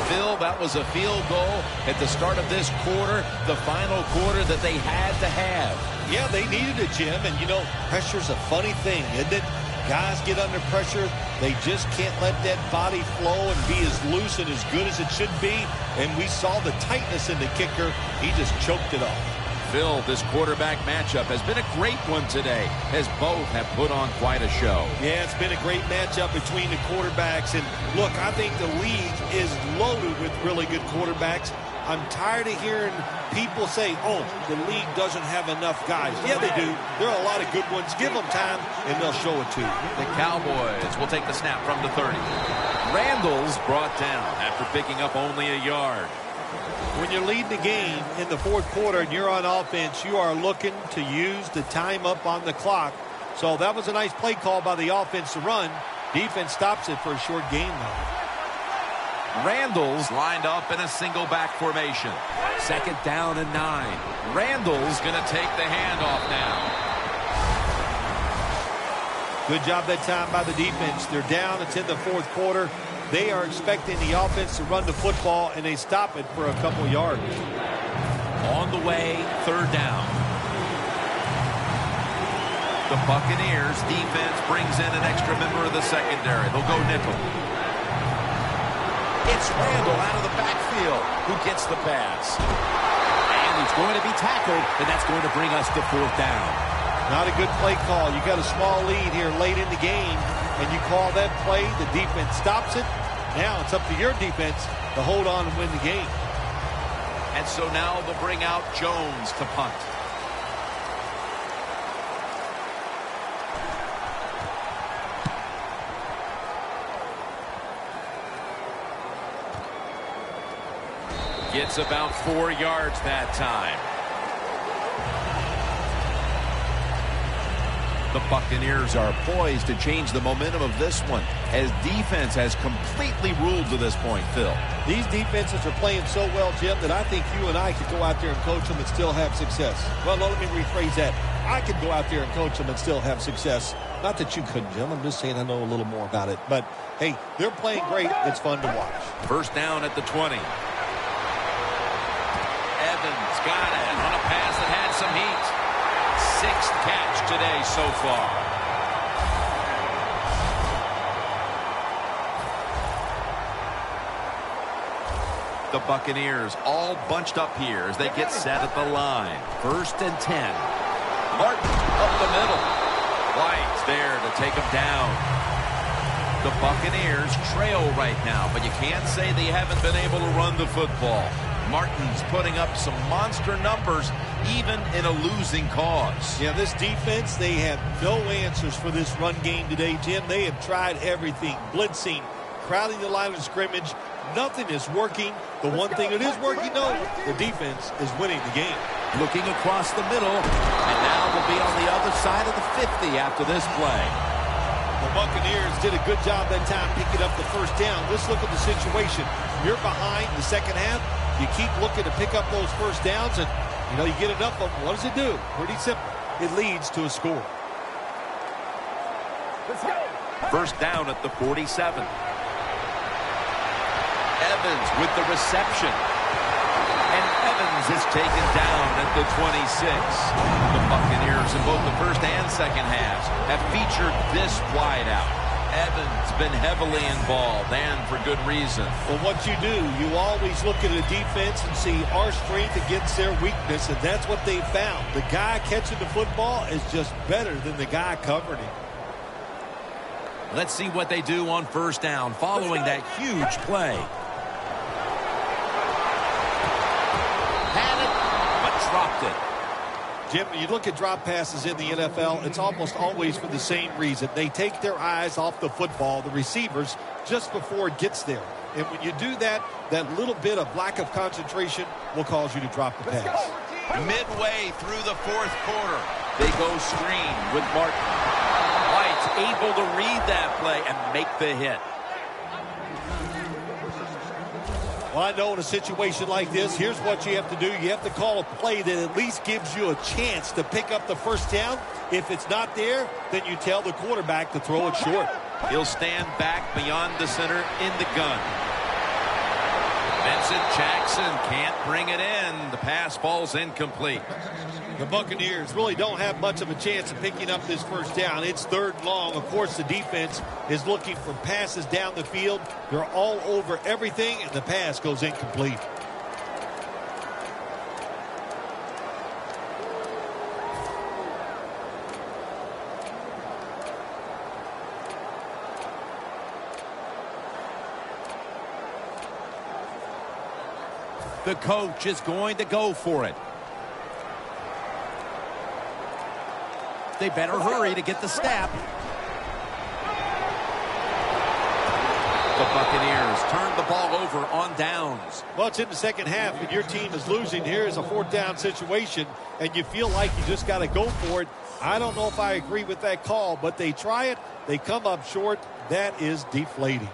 Phil, that was a field goal at the start of this quarter, the final quarter that they had to have. Yeah, they needed it, Jim, and you know, pressure's a funny thing, isn't it? Guys get under pressure. They just can't let that body flow and be as loose and as good as it should be. And we saw the tightness in the kicker. He just choked it off. Phil, this quarterback matchup has been a great one today, as both have put on quite a show. Yeah, it's been a great matchup between the quarterbacks. And look, I think the league is loaded with really good quarterbacks. I'm tired of hearing people say, oh, the league doesn't have enough guys. Yeah, they do. There are a lot of good ones. Give them time, and they'll show it to you. The Cowboys will take the snap from the 30. Randall's brought down after picking up only a yard. When you're leading the game in the fourth quarter and you're on offense, you are looking to use the time up on the clock. So that was a nice play call by the offense to run. Defense stops it for a short gain, though. Randall's lined up in a single back formation. 2nd down and 9. Randall's going to take the handoff now. Good job that time by the defense. They're down. It's in the fourth quarter. They are expecting the offense to run the football, and they stop it for a couple yards. On the way, 3rd down. The Buccaneers defense brings in an extra member of the secondary. They'll go nickel. It's Randall out of the backfield who gets the pass. And he's going to be tackled, and that's going to bring us to 4th down. Not a good play call. You got a small lead here late in the game, and you call that play. The defense stops it. Now it's up to your defense to hold on and win the game. And so now they'll bring out Jones to punt. Gets about 4 yards that time. The Buccaneers are poised to change the momentum of this one, as defense has completely ruled to this point, Phil. These defenses are playing so well, Jim, that I think you and I could go out there and coach them and still have success. Well, no, let me rephrase that. I could go out there and coach them and still have success. Not that you couldn't, Jim. I'm just saying I know a little more about it. But, hey, they're playing great. It's fun to watch. 1st down at the 20. Evans got it on a pass that had some heat. 6th catch today so far. The Buccaneers all bunched up here as they get set at the line. 1st and 10. Martin up the middle. White's there to take him down. The Buccaneers trail right now, but you can't say they haven't been able to run the football. Martin's putting up some monster numbers, even in a losing cause. Yeah, this defense, they have no answers for this run game today, Jim. They have tried everything. Blitzing, crowding the line of scrimmage. Nothing is working. The one thing that is working, though, the defense is winning the game. Looking across the middle, and now we'll be on the other side of the 50 after this play. The Buccaneers did a good job that time picking up the 1st down. Let's look at the situation. You're behind the second half. You keep looking to pick up those 1st downs, and, you know, you get enough of them. What does it do? Pretty simple. It leads to a score. Let's go. 1st down at the 47. Evans with the reception. And Evans is taken down at the 26. The Buccaneers in both the 1st and 2nd halves have featured this wideout. Evans been heavily involved, and for good reason. Well, what you do, you always look at a defense and see our strength against their weakness, and that's what they found. The guy catching the football is just better than the guy covering him. Let's see what they do on 1st down following that huge play. Had it, but dropped it. Jim, when you look at drop passes in the NFL, it's almost always for the same reason. They take their eyes off the football, the receivers, just before it gets there. And when you do that, that little bit of lack of concentration will cause you to drop the pass. Midway through the 4th quarter, they go screen with Martin. White's able to read that play and make the hit. Well, I know in a situation like this, here's what you have to do. You have to call a play that at least gives you a chance to pick up the 1st down. If it's not there, then you tell the quarterback to throw it short. He'll stand back beyond the center in the gun. Vincent Jackson can't bring it in. The pass falls incomplete. The Buccaneers really don't have much of a chance of picking up this first down. It's 3rd and long. Of course, the defense is looking for passes down the field. They're all over everything, and the pass goes incomplete. The coach is going to go for it. They better hurry to get the snap. The Buccaneers turn the ball over on downs. Well, it's in the second half, and your team is losing. Here's a 4th down situation, and you feel like you just got to go for it. I don't know if I agree with that call, but they try it. They come up short. That is deflating.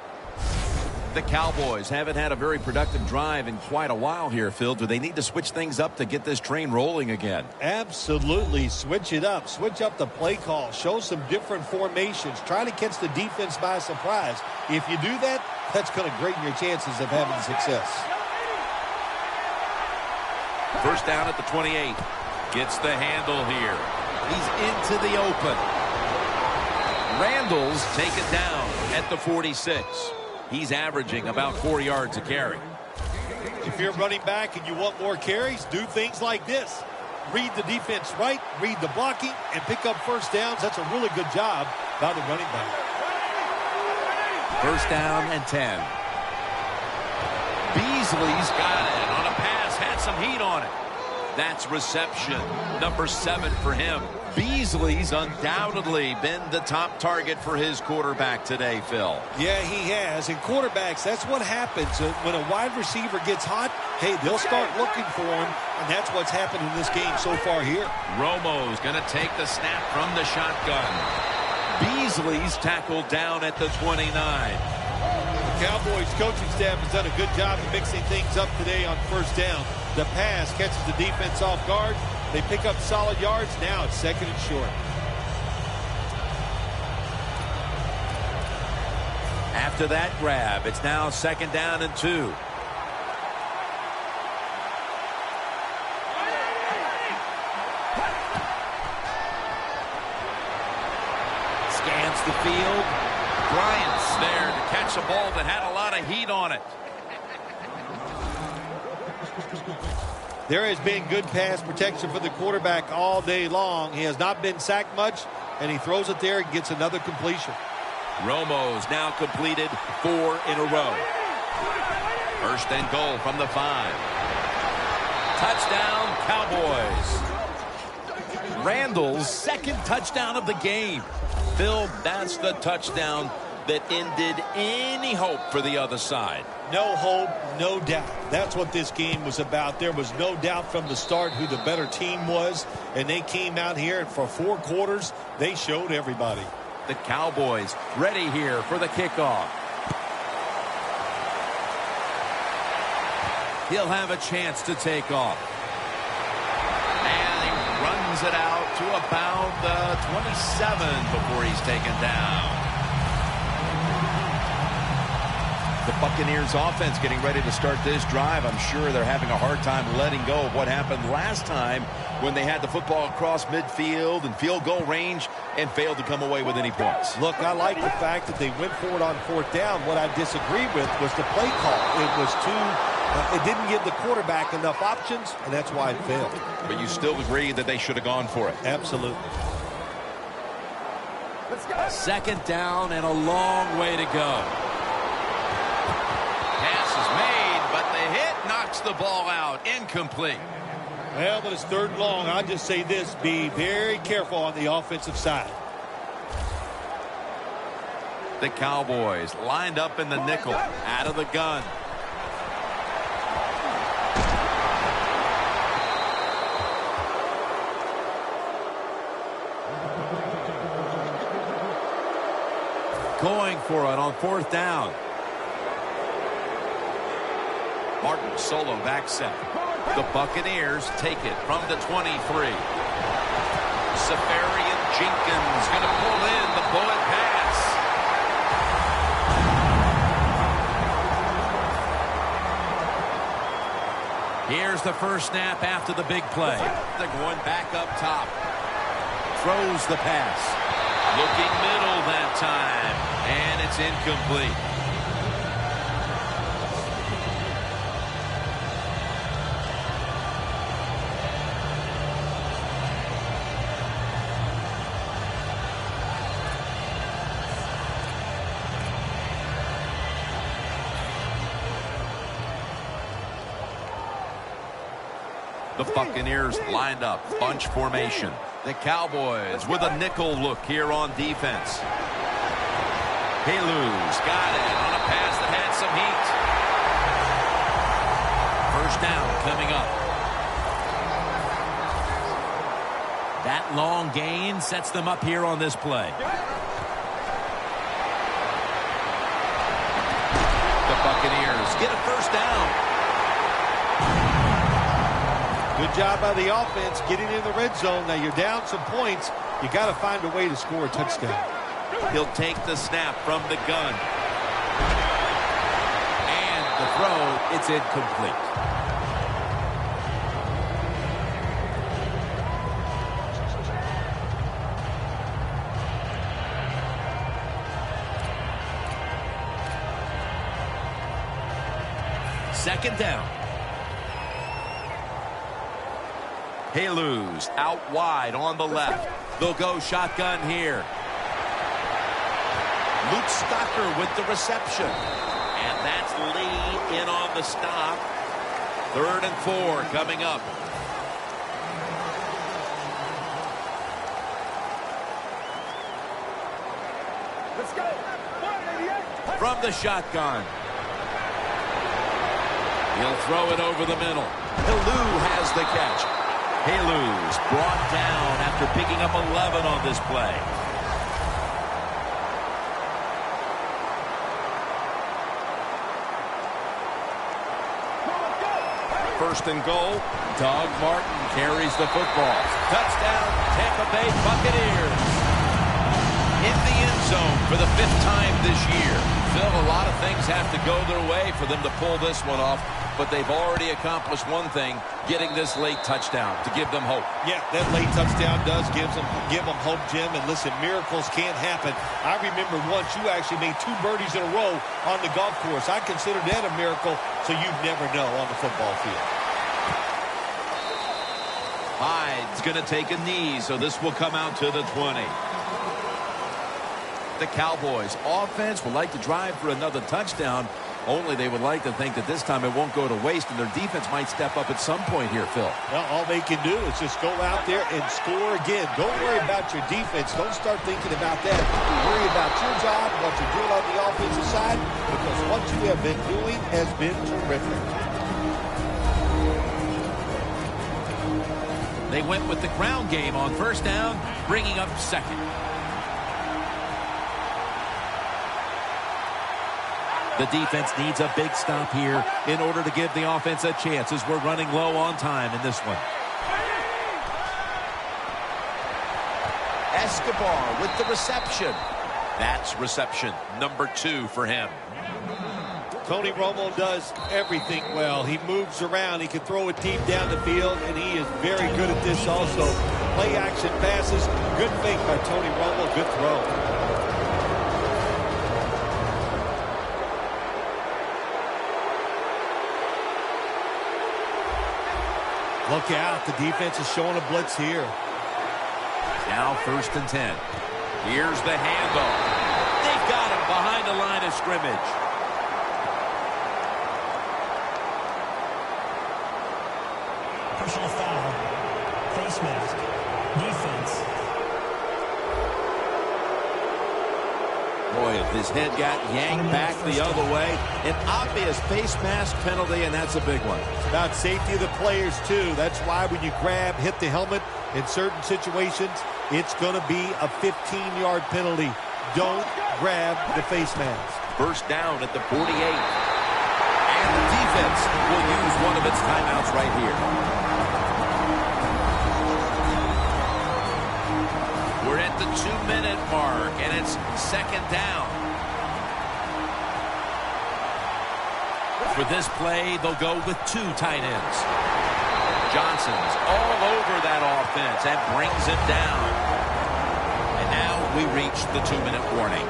The Cowboys haven't had a very productive drive in quite a while here, Phil. Do they need to switch things up to get this train rolling again? Absolutely. Switch it up. Switch up the play call. Show some different formations. Try to catch the defense by surprise. If you do that, that's going to greaten your chances of having success. First down at the 28. Gets the handle here. He's into the open. Randall's take it down at the 46. He's averaging about 4 yards a carry. If you're running back and you want more carries, do things like this. Read the defense right, read the blocking, and pick up first downs. That's a really good job by the running back. First down and 10. Beasley's got it on a pass, had some heat on it. That's reception number 7 for him. Beasley's undoubtedly been the top target for his quarterback today, Phil. Yeah, he has. And quarterbacks, that's what happens. When a wide receiver gets hot, hey, they'll start looking for him, and that's what's happened in this game so far here. Romo's going to take the snap from the shotgun. Beasley's tackled down at the 29. The Cowboys coaching staff has done a good job of mixing things up today on first down. The pass catches the defense off guard. They pick up solid yards. Now it's 2nd and short. After that grab, it's now 2nd down and 2. Scans the field. Bryant's there to catch a ball that had a lot of heat on it. There has been good pass protection for the quarterback all day long. He has not been sacked much, and he throws it there and gets another completion. Romo's now completed 4 in a row. First and goal from the 5. Touchdown, Cowboys. Randall's 2nd touchdown of the game. Phil, that's the touchdown that ended any hope for the other side. No hope, no doubt. That's what this game was about. There was no doubt from the start who the better team was, and they came out here, and for 4 quarters, they showed everybody. The Cowboys ready here for the kickoff. He'll have a chance to take off. And he runs it out to about the 27 before he's taken down. The Buccaneers offense getting ready to start this drive. I'm sure they're having a hard time letting go of what happened last time when they had the football across midfield and field goal range and failed to come away with any points. Look, I like the fact that they went for it on 4th down. What I disagree with was the play call. It was it didn't give the quarterback enough options, and that's why it failed. But you still agree that they should have gone for it? Absolutely. 2nd down and a long way to go. Pass is made, but the hit knocks the ball out. Incomplete. Well, but it's 3rd and long. I'll just say this. Be very careful on the offensive side. The Cowboys lined up in the nickel. Out of the gun. Going for it on 4th down. Martin solo back set. The Buccaneers take it from the 23. Safarian Jenkins going to pull in the bullet pass. Here's the first snap after the big play. They're going back up top. Throws the pass. Looking middle that time. And it's incomplete. The Buccaneers lined up, bunch formation. The Cowboys with a nickel look here on defense. Halu's got it on a pass that had some heat. First down coming up. That long gain sets them up here on this play. The Buccaneers get a first down. Good job by the offense getting in the red zone. Now you're down some points. You got to find a way to score a touchdown. He'll take the snap from the gun. And the throw, it's incomplete. Second down. Halu's out wide on the left. They'll go shotgun here. Luke Stocker with the reception. And that's Lee in on the stop. 3rd and 4 coming up. Let's go. 188. From the shotgun. He'll throw it over the middle. Halu has the catch. Halu's brought down after picking up 11 on this play. First and goal. Doug Martin carries the football. Touchdown, Tampa Bay Buccaneers. In the end zone for the 5th time this year. Phil, a lot of things have to go their way for them to pull this one off, but they've already accomplished one thing, getting this late touchdown to give them hope. Yeah, that late touchdown does give them hope, Jim. And listen, miracles can't happen. I remember once you actually made 2 birdies in a row on the golf course. I consider that a miracle, so you never know on the football field. Hyde's going to take a knee, so this will come out to the 20. The Cowboys offense would like to drive for another touchdown, only they would like to think that this time it won't go to waste and their defense might step up at some point here, Phil. Well, all they can do is just go out there and score again. Don't worry about your defense. Don't start thinking about that. Worry about your job, what you're doing on the offensive side, because what you have been doing has been terrific. They went with the ground game on first down, bringing up second. The defense needs a big stop here in order to give the offense a chance as we're running low on time in this one. Escobar with the reception. That's reception number 2 for him. Tony Romo does everything well. He moves around. He can throw it deep down the field, and he is very good at this also. Play action passes. Good fake by Tony Romo. Good throw. Look out. The defense is showing a blitz here. Now 1st and 10. Here's the handoff. They've got him behind the line of scrimmage. Personal foul. Face mask. Defense. Boy, if his head got yanked back the other way, an obvious face mask penalty, and that's a big one. It's about safety of the players, too. That's why when you hit the helmet in certain situations, it's going to be a 15-yard penalty. Don't grab the face mask. First down at the 48. And the defense will use one of its timeouts right here. We're at the 2-minute mark, and it's second down. For this play, they'll go with 2 tight ends. Johnson's all over that offense and brings him down. And now we reach the 2-minute warning.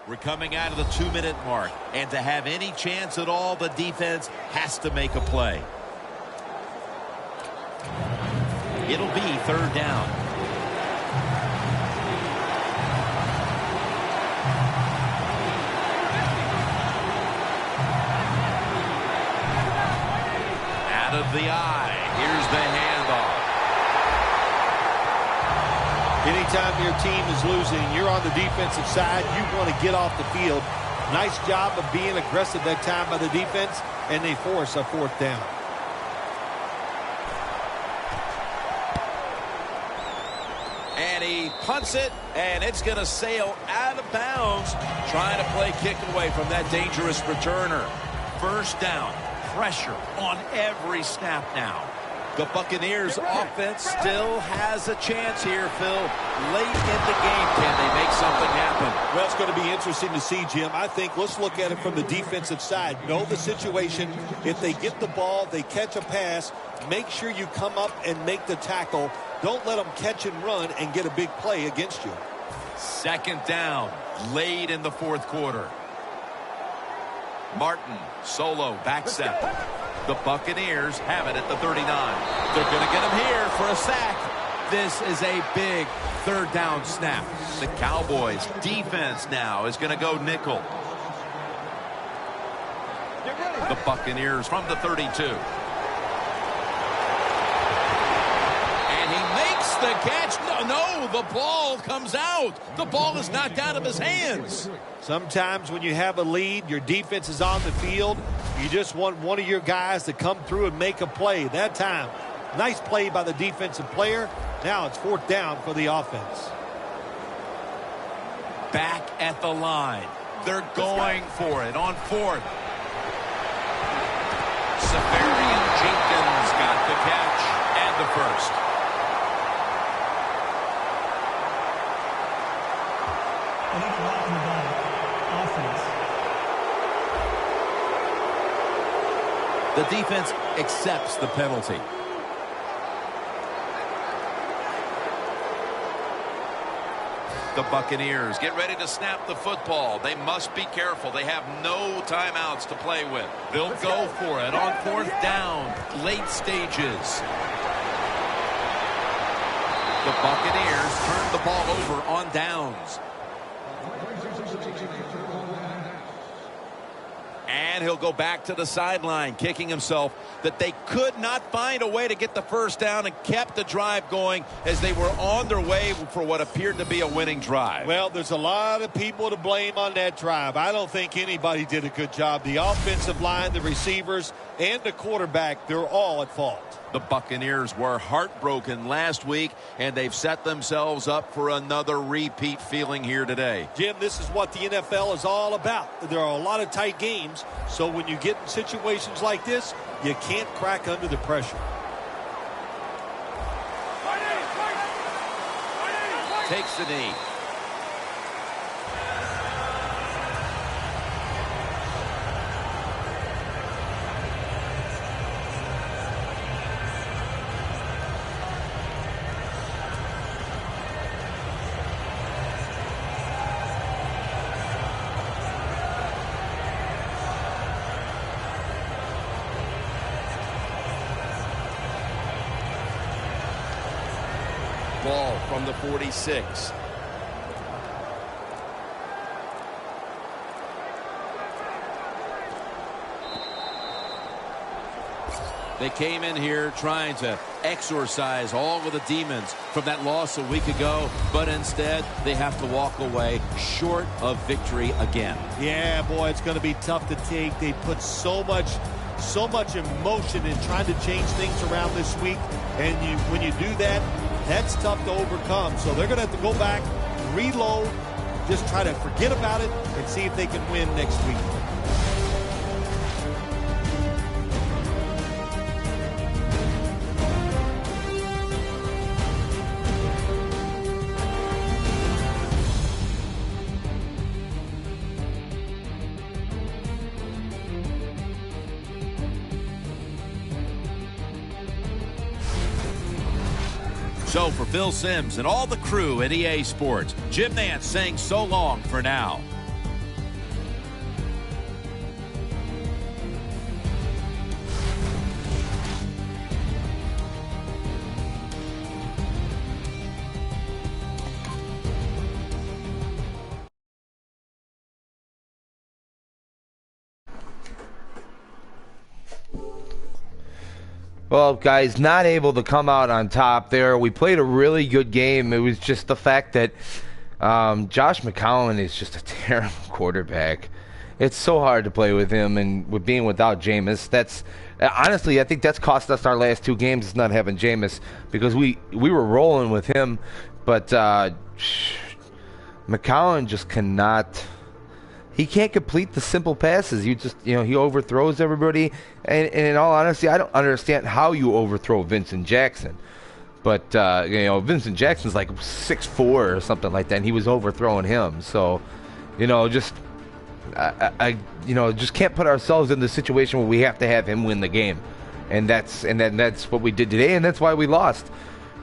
We're coming out of the 2-minute mark, and to have any chance at all, the defense has to make a play. It'll be 3rd down. Out of the eye. Here's the handoff. Anytime your team is losing, you're on the defensive side, you want to get off the field. Nice job of being aggressive that time by the defense, and they force a 4th down. And he punts it, and it's going to sail out of bounds, trying to play kick away from that dangerous returner. 1st down. Pressure on every snap now. The Buccaneers offense still has a chance here, Phil. Late in the game, can they make something happen? Well, it's going to be interesting to see, Jim. I think let's look at it from the defensive side. Know the situation. If they get the ball, they catch a pass, make sure you come up and make the tackle. Don't let them catch and run and get a big play against you. 2nd down, late in the 4th quarter. Martin, solo, back step. The Buccaneers have it at the 39. They're going to get him here for a sack. This is a big 3rd down snap. The Cowboys defense now is going to go nickel. The Buccaneers from the 32. And he makes the catch. No, the ball comes out. The ball is knocked out of his hands. Sometimes when you have a lead, your defense is on the field. You just want one of your guys to come through and make a play. That time, nice play by the defensive player. Now it's 4th down for the offense. Back at the line. They're going for it on 4th. Safarian Jenkins got the catch and the 1st. Illegal block in the back. Offense. The defense accepts the penalty. The Buccaneers get ready to snap the football. They must be careful. They have no timeouts to play with. They'll go for it on 4th down, late stages. The Buccaneers turn the ball over on downs. And he'll go back to the sideline, kicking himself that they could not find a way to get the 1st down and kept the drive going as they were on their way for what appeared to be a winning drive. Well, there's a lot of people to blame on that drive. I don't think anybody did a good job. The offensive line, the receivers, and the quarterback, they're all at fault. The Buccaneers were heartbroken last week, and they've set themselves up for another repeat feeling here today. Jim, this is what the NFL is all about. There are a lot of tight games, so when you get in situations like this, you can't crack under the pressure. Takes the knee. Ball from the 46. They came in here trying to exorcise all of the demons from that loss a week ago, but instead they have to walk away short of victory again. Yeah, boy, it's going to be tough to take. They put so much emotion in trying to change things around this week, and when you do that, that's tough to overcome. So they're going to have to go back, reload, just try to forget about it, and see if they can win next week. So for Phil Simms and all the crew at EA Sports, Jim Nantz saying so long for now. Well, guys, not able to come out on top there. We played a really good game. It was just the fact that Josh McCown is just a terrible quarterback. It's so hard to play with him, and with being without Jameis, that's honestly, I think that's cost us our last 2 games is not having Jameis, because we were rolling with him, but McCown just cannot. He can't complete the simple passes. He overthrows everybody. And in all honesty, I don't understand how you overthrow Vincent Jackson. But, Vincent Jackson's like 6'4" or something like that, and he was overthrowing him. So, just can't put ourselves in the situation where we have to have him win the game. And that's what we did today, and that's why we lost.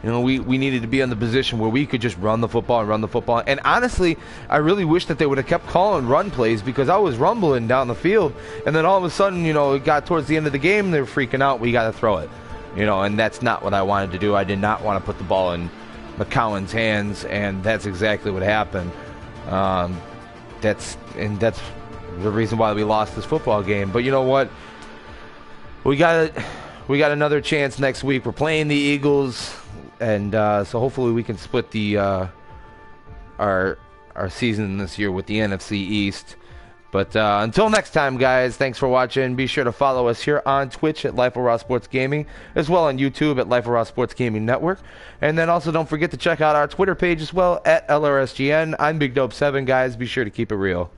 We needed to be in the position where we could just run the football. And honestly, I really wish that they would have kept calling run plays, because I was rumbling down the field. And then all of a sudden, it got towards the end of the game, they were freaking out, we got to throw it. And that's not what I wanted to do. I did not want to put the ball in McCown's hands, and that's exactly what happened. That's the reason why we lost this football game. But you know what? We got another chance next week. We're playing the Eagles. And so hopefully we can split the our season this year with the NFC East. But until next time, guys, thanks for watching. Be sure to follow us here on Twitch at Life of Raw Sports Gaming, as well on YouTube at Life of Raw Sports Gaming Network. And then also don't forget to check out our Twitter page as well at LRSGN. I'm Big Dope 7, guys. Be sure to keep it real.